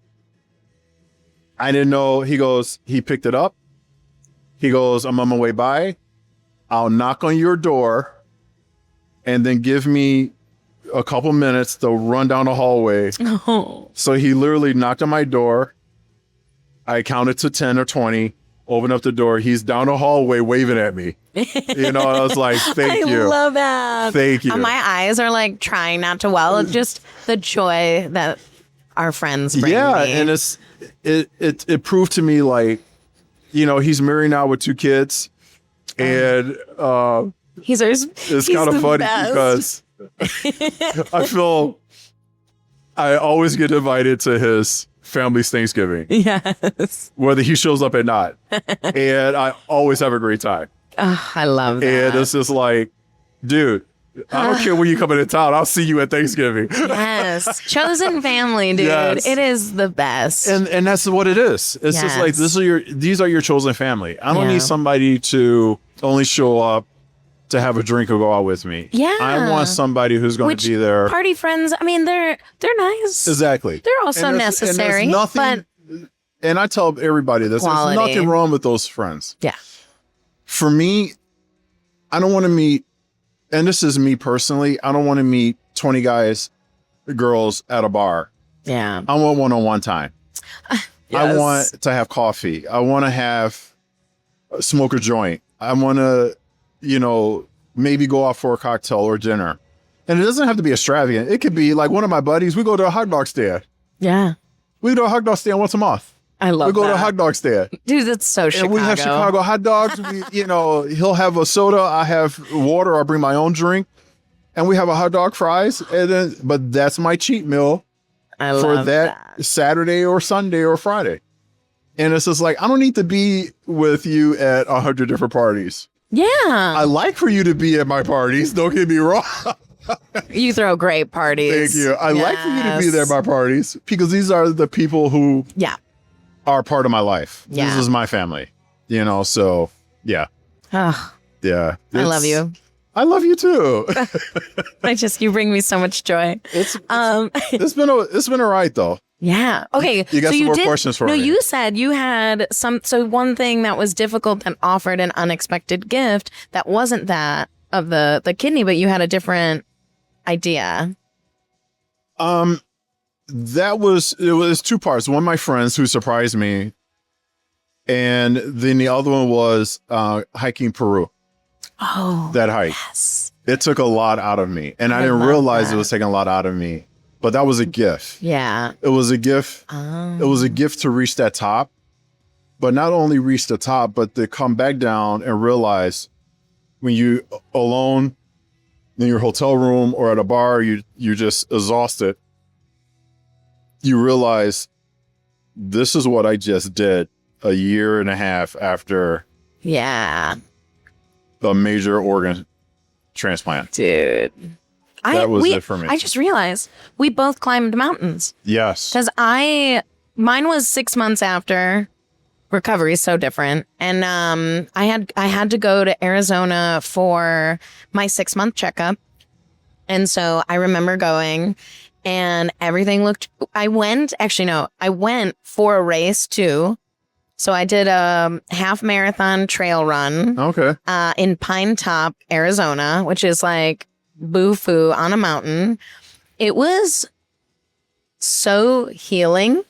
I didn't know. He picked it up. He goes, I'm on my way by. I'll knock on your door and then give me a couple minutes to run down the hallway. Oh. So he literally knocked on my door. I counted to 10 or 20. Open up the door. He's down the hallway waving at me. You know, I was like, thank you. I love that. Thank you. My eyes are trying not to well. It's just the joy that our friends bring me. And it proved to me he's married now with 2 kids. And it's kind of funny because I feel I always get invited to his family's Thanksgiving. Yes. Whether he shows up or not. And I always have a great time. Oh, I love that. And it's just dude, I don't care when you come into town. I'll see you at Thanksgiving. Yes. Chosen family, dude. Yes. It is the best. And that's what it is. It's just these are your chosen family. I don't need somebody to only show up to have a drink or go out with me. Yeah. I want somebody who's going to be there. Party friends, I mean, they're nice. Exactly. They're also necessary. And there's nothing, and I tell everybody this, there's nothing wrong with those friends. Yeah. For me, I don't want to meet, and this is me personally, I don't want to meet 20 guys, girls at a bar. Yeah. I want one-on-one time. Yes. I want to have coffee. I want to smoke a joint. I want to, maybe go out for a cocktail or dinner. And it doesn't have to be extravagant. It could be like one of my buddies, we go to a hot dog stand. Yeah. We go to a hot dog stand once a month. I love that. We go to a hot dog stand. Dude, that's so Chicago. And we have Chicago hot dogs. He'll have a soda. I have water. I bring my own drink. And we have a hot dog fries. But that's my cheat meal for that Saturday or Sunday or Friday. And it's just like, I don't need to be with you at 100 different parties. Yeah. I like for you to be at my parties. Don't get me wrong. You throw great parties. Thank you. I like for you to be there at my parties because these are the people who are part of my life. Yeah. This is my family, so yeah. Oh, yeah. I love you. I love you too. You bring me so much joy. It's been a ride though. Yeah. Okay. You got some more questions for me. No, you said you had so one thing that was difficult and offered an unexpected gift that wasn't that of the kidney, but you had a different idea. It was two parts. One, my friends who surprised me. And then the other one was hiking Peru. Oh, that hike. Yes. It took a lot out of me. And I didn't realize it was taking a lot out of me. But that was a gift. Yeah. It was a gift. It was a gift to reach that top. But not only reach the top, but to come back down and realize when you alone in your hotel room or at a bar, you're just exhausted. You realize this is what I just did a year and a half after a major organ transplant. Dude. That was it for me. I just realized we both climbed mountains. Yes. Because mine was 6 months after. Recovery is so different. And I had to go to Arizona for my 6-month checkup. And so I remember going and everything I went for a race too. So I did a half marathon trail run. Okay. In Pine Top, Arizona, which is like boo-foo on a mountain. It was so healing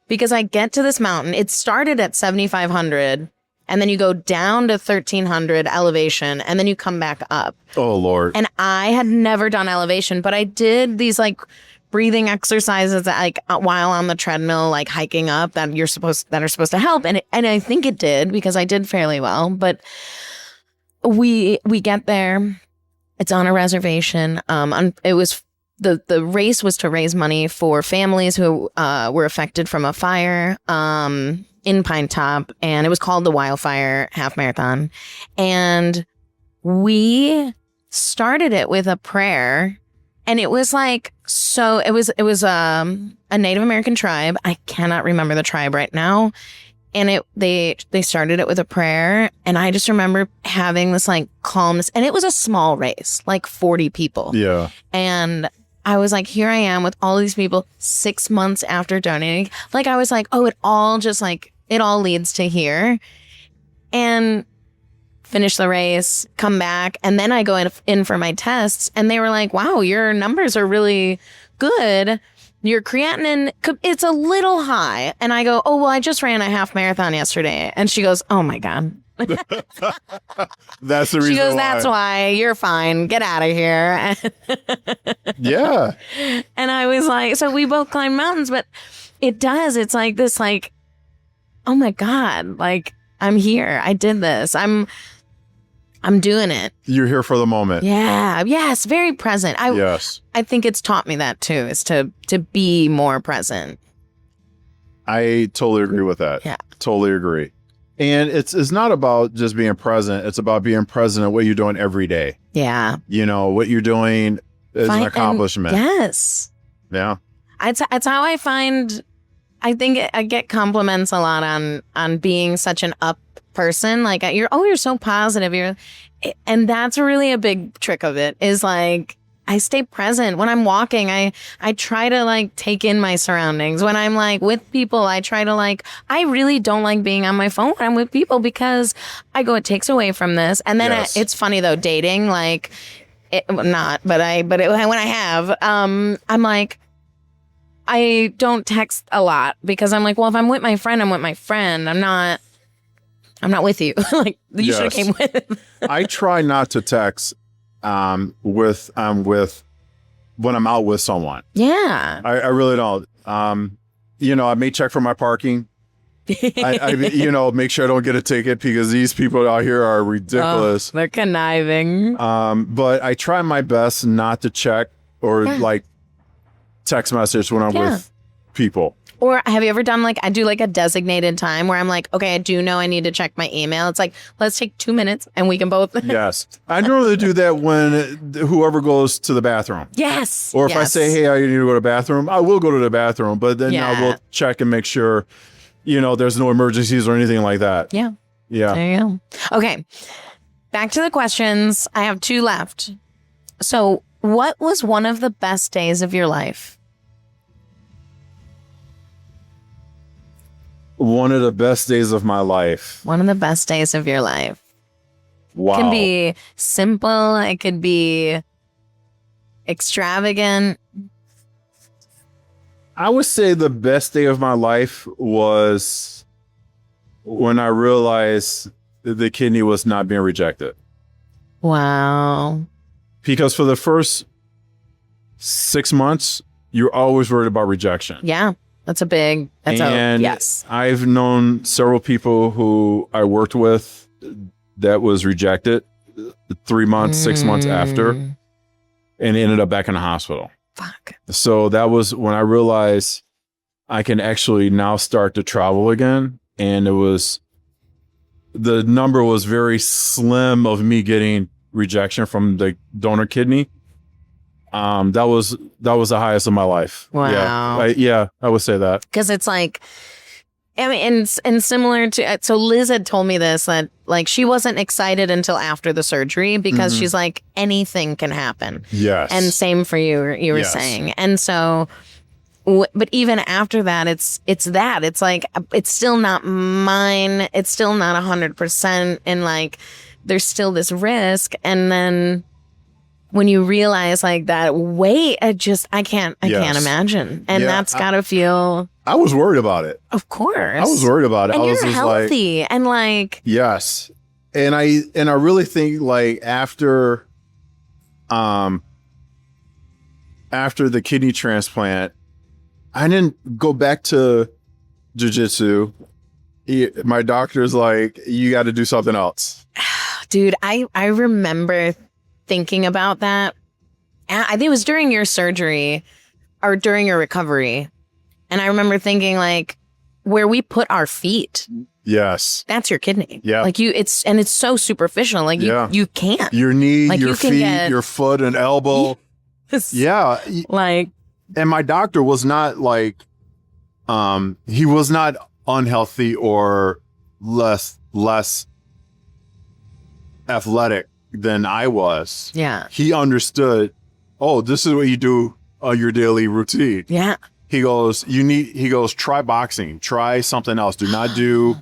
because I get to this mountain. It started at 7,500 and then you go down to 1,300 elevation and then you come back up. Oh, Lord. And I had never done elevation, but I did these like breathing exercises that, like while on the treadmill, like hiking up that are supposed to help. And I think it did because I did fairly well, but we get there. It's on a reservation. It was the race was to raise money for families who were affected from a fire in Pine Top, and it was called the Wildfire Half Marathon. And we started it with a prayer, and it was like it was a Native American tribe. I cannot remember the tribe right now. And they started it with a prayer. And I just remember having this like calmness. And it was a small race, like 40 people. Yeah. And I was like, here I am with all these people 6 months after donating. Like, I was like, oh, it all leads to here. And finish the race, come back. And then I go in for my tests. And they were like, wow, your numbers are really good. Your creatinine, it's a little high. And I go, oh, well, I just ran a half marathon yesterday. And she goes, oh, my God. That's the reason. She goes, that's why. You're fine. Get out of here. Yeah. And I was like, so we both climb mountains, but it does. It's like this, like, oh, my God, like, I'm here. I did this. I'm doing it. You're here for the moment. Yeah. Yes. Very present. Yes. I think it's taught me that too, is to be more present. I totally agree with that. Yeah. Totally agree. And it's not about just being present. It's about being present at what you're doing every day. Yeah. What you're doing is an accomplishment. Yes. Yeah. It's how I find, I think I get compliments a lot on being such an person. Like you're so positive. And that's really a big trick of it is like, I stay present when I'm walking. I try to like take in my surroundings. When I'm like with people, I try to like, I really don't like being on my phone when I'm with people because it takes away from this. And then it's funny though, dating, like when I have, I'm like, I don't text a lot because I'm like, well, if I'm with my friend, I'm with my friend. I'm not with you. Like you should have came with. I try not to text with when I'm out with someone. Yeah. I really don't. I may check for my parking. I make sure I don't get a ticket because these people out here are ridiculous. Oh, they're conniving. But I try my best not to check or like text message when I'm with people. Or have you ever done like, I do like a designated time where I'm like, okay, I do know I need to check my email. It's like, let's take 2 minutes and we can both. Yes. I normally do that when whoever goes to the bathroom. Yes. Or if I say, hey, I need to go to the bathroom, I will go to the bathroom. But then I will check and make sure, there's no emergencies or anything like that. Yeah. Yeah. There you go. Okay. Back to the questions. I have 2 left. So what was one of the best days of your life? One of the best days of my life. One of the best days of your life. Wow. It can be simple. It could be extravagant. I would say the best day of my life was when I realized that the kidney was not being rejected. Wow. Because for the first 6 months, you're always worried about rejection. Yeah. Yes. I've known several people who I worked with that was rejected 3 months, 6 months after, and ended up back in the hospital. Fuck. So that was when I realized I can actually now start to travel again. And the number was very slim of me getting rejection from the donor kidney. That was the highest of my life. Wow. I would say that. Because it's like, I mean, and similar to, so Liz had told me this, that like she wasn't excited until after the surgery because she's like, anything can happen. Yes. And same for you were saying. And so, but even after that, it's like, it's still not mine. It's still not 100%. And like, there's still this risk. And then when you realize like that, wait, I can't imagine. And that's gotta feel. I was worried about it. Of course. I was worried about it. And I was you're just healthy and like. Yes. And I really think like after the kidney transplant, I didn't go back to jiu-jitsu. My doctor's like, you got to do something else. Dude, I remember thinking about that. I think it was during your surgery or during your recovery. And I remember thinking like where we put our feet. Yes. That's your kidney. Yeah. Like it's so superficial. Like you can't. Your knee, like your feet, your foot and elbow. Yeah. Like. And my doctor was not like, he was not unhealthy or less athletic than I was. Yeah. He understood, oh, this is what you do on your daily routine. Yeah. He goes, try boxing, try something else. Do not do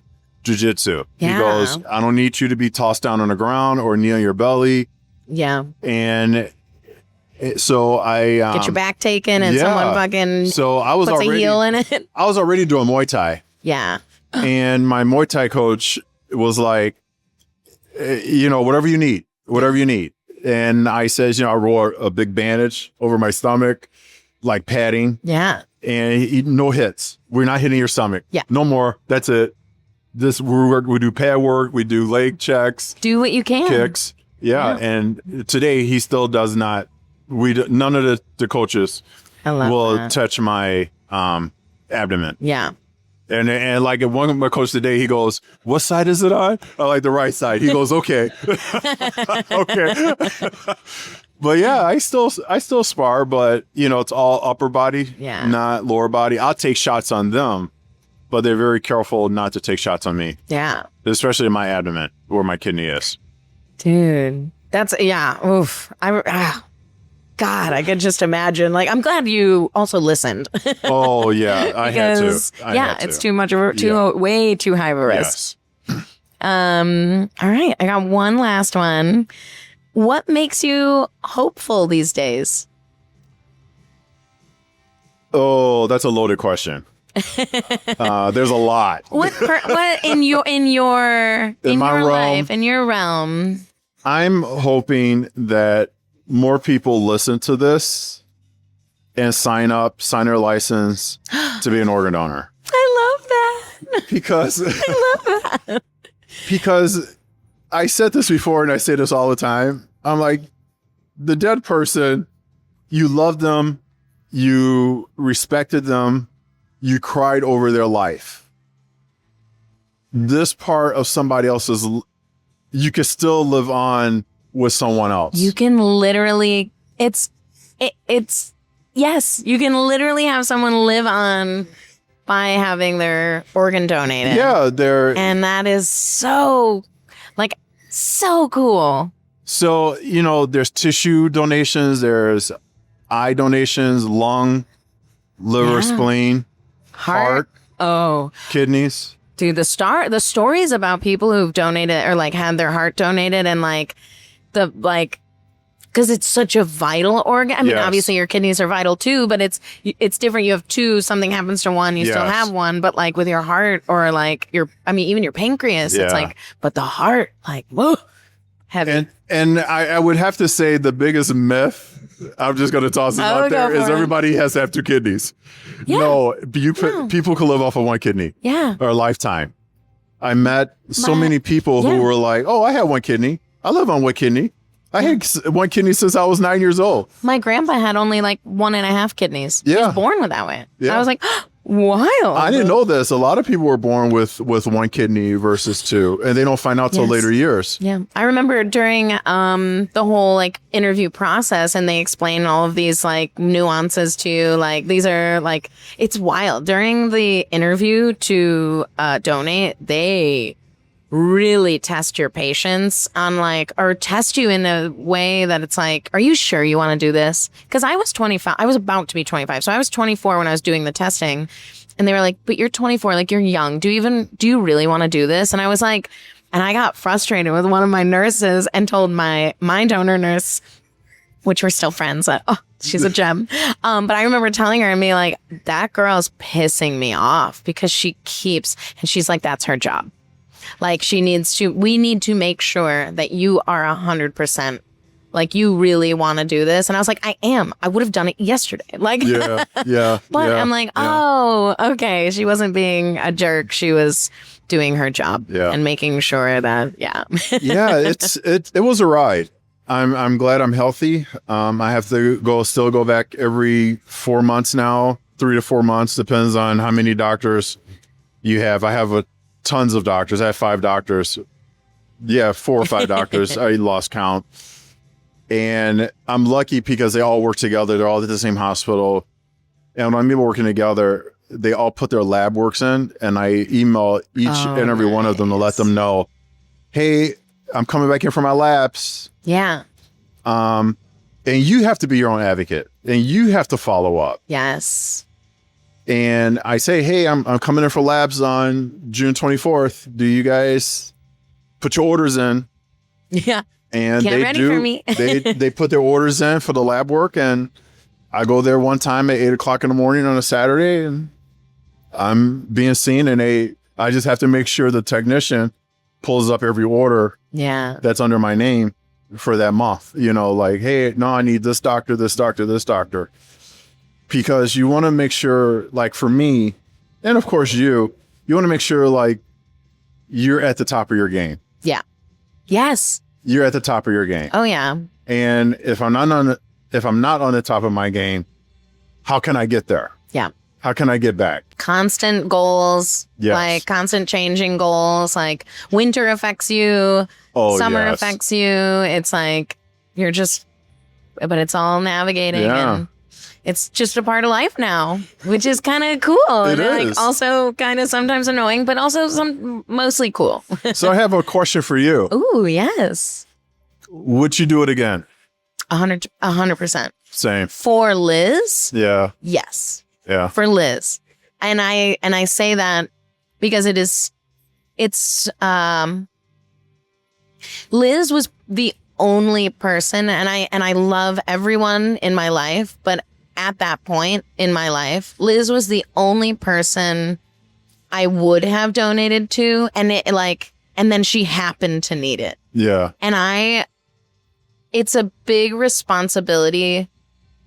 jiu-jitsu. Yeah. He goes, I don't need you to be tossed down on the ground or knee on your belly. Yeah. And so I get your back taken and someone fucking puts a heel in it. I was already doing Muay Thai. Yeah. And my Muay Thai coach was like, whatever you need. And I says, I wore a big bandage over my stomach, like padding. Yeah. And no hits. We're not hitting your stomach. Yeah. No more. That's it. We do pad work. We do leg checks. Do what you can. Kicks. Yeah. And today he still does not. None of the coaches will touch my abdomen. Yeah. And like one of my coach today, he goes, what side is it on? I like the right side. He goes, okay. Okay. But yeah, I still spar, but it's all upper body, not lower body. I'll take shots on them, but they're very careful not to take shots on me, Yeah. especially in my abdomen where my kidney is. Dude. That's, yeah. Oof. God, I could just imagine. Like, I'm glad you also listened. Oh, yeah. I had to. It's too much of a, way too high of a risk. Yes. All right. I got one last one. What makes you hopeful these days? Oh, that's a loaded question. There's a lot. What in your realm, life, in your realm? I'm hoping that more people listen to this and sign their license to be an organ donor. I love that. Because I love that. Because I said this before and I say this all the time. I'm like, the dead person, you loved them, you respected them, you cried over their life. This part of somebody else's, you can still live on with someone else. You can literally, yes, you can literally have someone live on by having their organ donated. Yeah, and that is so cool. So, there's tissue donations, there's eye donations, lung, liver, spleen, heart, kidneys. Dude, the stories about people who've donated or had their heart donated and because it's such a vital organ. I mean, obviously your kidneys are vital too, but it's different. You have two, something happens to one, you still have one, but with your heart or even your pancreas, it's but the heart, whoa, heavy. And I would have to say the biggest myth, I'm just going to toss it out there, is everybody has to have two kidneys. Yeah. No, people can live off of one kidney. Yeah. Or a lifetime. I met so many people who were like, oh, I have one kidney. I live on one kidney. I had one kidney since I was 9 years old. My grandpa had only 1.5 kidneys. Yeah. He was born with that way. Yeah. I was like, wild. I didn't know this. A lot of people were born with one kidney versus two, and they don't find out till later years. Yeah. I remember during the whole interview process, and they explain all of these nuances to you. These are it's wild. During the interview to donate, they really test your patience on or test you in a way that it's are you sure you want to do this? Because I was 25. I was about to be 25. So I was 24 when I was doing the testing, and they were like, but you're 24, you're young. Do you really want to do this? And I was and I got frustrated with one of my nurses and told my donor nurse, which we're still friends. She's a gem. But I remember telling her and being like, that girl's pissing me off because she's like, that's her job. We need to make sure that you are 100%, you really want to do this. And I was like, I am. I would have done it yesterday. Yeah. But I'm oh, okay. She wasn't being a jerk. She was doing her job and making sure that, yeah, it was a ride. I'm glad I'm healthy. I have to still go back every 4 months now, 3 to 4 months, depends on how many doctors you have. I have tons of doctors. I have 5 doctors. Yeah, 4 or 5 doctors. I lost count. And I'm lucky because they all work together. They're all at the same hospital. And when I'm working together, they all put their lab works in, and I email each and every one of them to let them know, hey, I'm coming back in for my labs. Yeah. And you have to be your own advocate, and you have to follow up. Yes. And I say, hey, I'm coming in for labs on June 24th. Do you guys put your orders in? Yeah. And for me. they put their orders in for the lab work, and I go there one time at 8 o'clock in the morning on a Saturday, and I'm being seen, and I just have to make sure the technician pulls up every order that's under my name for that month. Hey, no, I need this doctor, this doctor, this doctor. Because you want to make sure, for me, and of course you want to make sure, you're at the top of your game. Yeah. Yes. You're at the top of your game. Oh, yeah. And if I'm not on the top of my game, how can I get there? Yeah. How can I get back? Constant goals. Yes. Constant changing goals. Winter affects you. Oh, summer affects you. It's you're just, but it's all navigating. Yeah. And it's just a part of life now, which is kind of cool. It and is. Also kind of sometimes annoying, but also mostly cool. So I have a question for you. Ooh, yes. Would you do it again? 100%. Same. For Liz? Yeah. Yes. Yeah. For Liz. And I say that because Liz was the only person, and I love everyone in my life, but at that point in my life, Liz was the only person I would have donated to, and and then she happened to need it. Yeah. And it's a big responsibility,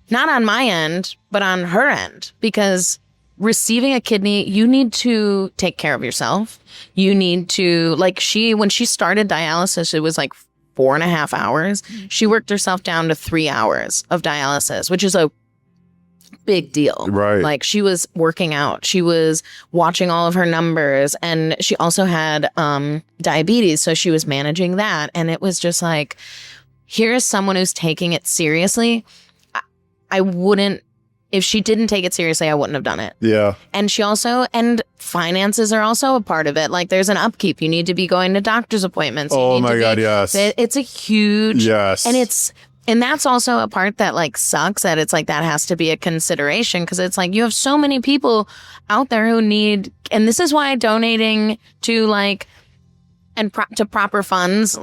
not on my end, but on her end, because receiving a kidney, you need to take care of yourself. You need to, when she started dialysis, it was 4.5 hours. She worked herself down to 3 hours of dialysis, which is a big deal. Right. She was working out. She was watching all of her numbers, and she also had diabetes. So she was managing that. And it was just here's someone who's taking it seriously. I wouldn't, if she didn't take it seriously, I wouldn't have done it. Yeah. And and finances are also a part of it. There's an upkeep. You need to be going to doctor's appointments. Oh my God, yes. It's a huge, yes. And that's also a part that sucks, that it's that has to be a consideration, because it's you have so many people out there who need, and this is why donating to to proper funds,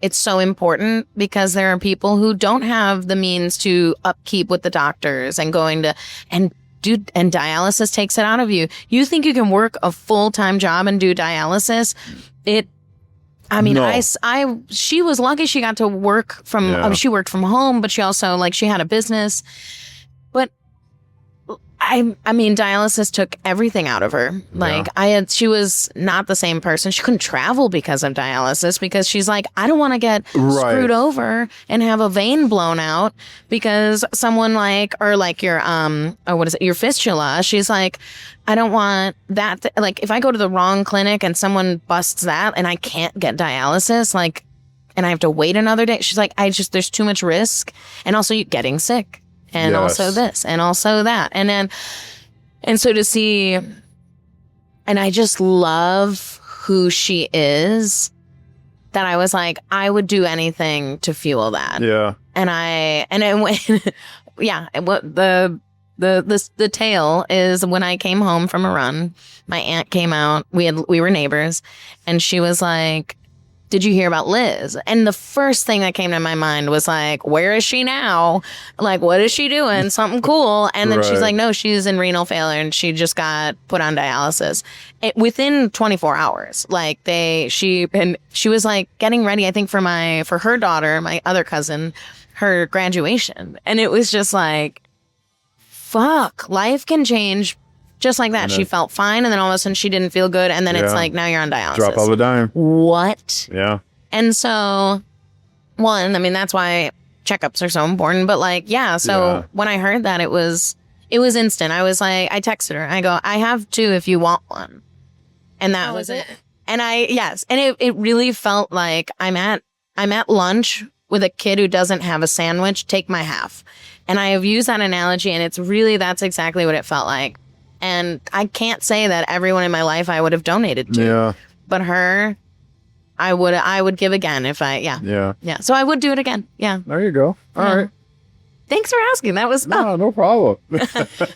it's so important, because there are people who don't have the means to upkeep with the doctors and and dialysis takes it out of you. You think you can work a full-time job and do dialysis? No. She was lucky she got to work from, she worked from home, but she also she had a business. But dialysis took everything out of her. She was not the same person. She couldn't travel because of dialysis, because she's I don't want to get screwed over and have a vein blown out because someone your fistula. She's I don't want that. If I go to the wrong clinic and someone busts that and I can't get dialysis, and I have to wait another day. She's there's too much risk. And also you getting sick. And also this, and also that. And so to see, and I just love who she is, that I was I would do anything to fuel that. Yeah. The tale is, when I came home from a run, my aunt came out, we were neighbors, and she was did you hear about Liz? And the first thing that came to my mind was where is she now? What is she doing? Something cool. And then she's no, she's in renal failure and she just got put on dialysis. Within 24 hours. She was getting ready, I think, for her daughter, my other cousin, her graduation. And it was just fuck, life can change just like that. She felt fine, and then all of a sudden she didn't feel good, and then it's now you're on dialysis. Drop of a dime. What? Yeah. And so, that's why checkups are so important. But when I heard that, it was instant. I was I texted her. I go, I have two if you want one, and that was it. And it really felt like I'm at lunch with a kid who doesn't have a sandwich. Take my half, and I have used that analogy, and that's exactly what it felt like. And I can't say that everyone in my life I would have donated to. Yeah. But her, I would give again if Yeah. So I would do it again. Yeah. There you go. All right. Thanks for asking. That was no problem.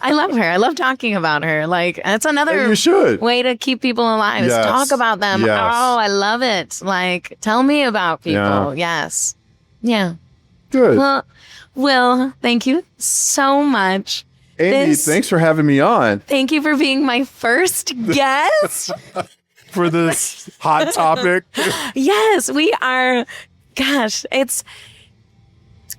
I love her. I love talking about her. That's another way to keep people alive. Is talk about them. Yes. Oh, I love it. Tell me about people. Yeah. Yes. Yeah. Good. Well, Will, thank you so much. Amy, thanks for having me on. Thank you for being my first guest. For this hot topic. Yes, we are. Gosh, it's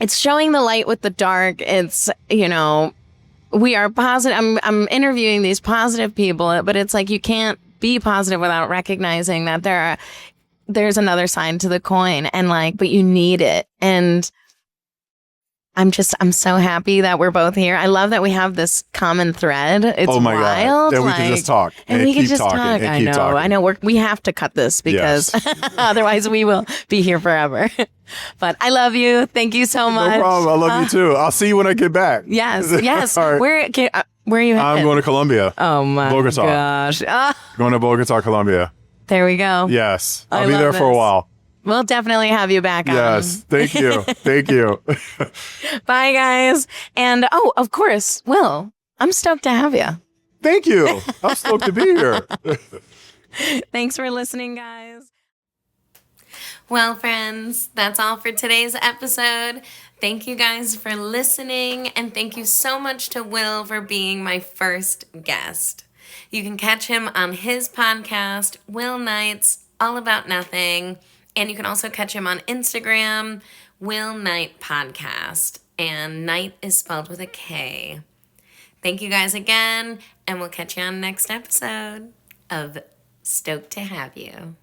showing the light with the dark. It's, we are positive. I'm interviewing these positive people, but it's you can't be positive without recognizing that there's another side to the coin, and but you need it. And I'm so happy that we're both here. I love that we have this common thread. It's Oh my wild. God. Then we can just talk. And we can keep just talking talk. and I keep know. talking. I know. We have to cut this because otherwise we will be here forever. But I love you. Thank you so much. No problem. I love you too. I'll see you when I get back. Yes. All right. Where are you headed? I'm going to Colombia. Oh my Bogota. gosh. Going to Bogota, Colombia. There we go. Yes. I I'll be love there for a this. while. We'll definitely have you back on. Yes. Thank you. Thank you. Bye, guys. And of course, Will, I'm stoked to have you. Thank you. I'm stoked to be here. Thanks for listening, guys. Well, friends, that's all for today's episode. Thank you guys for listening, and thank you so much to Will for being my first guest. You can catch him on his podcast, Will Knight's All About Nothing, and you can also catch him on Instagram, Will Knight Podcast, and Knight is spelled with a K. Thank you guys again, and we'll catch you on the next episode of Stoked to Have You.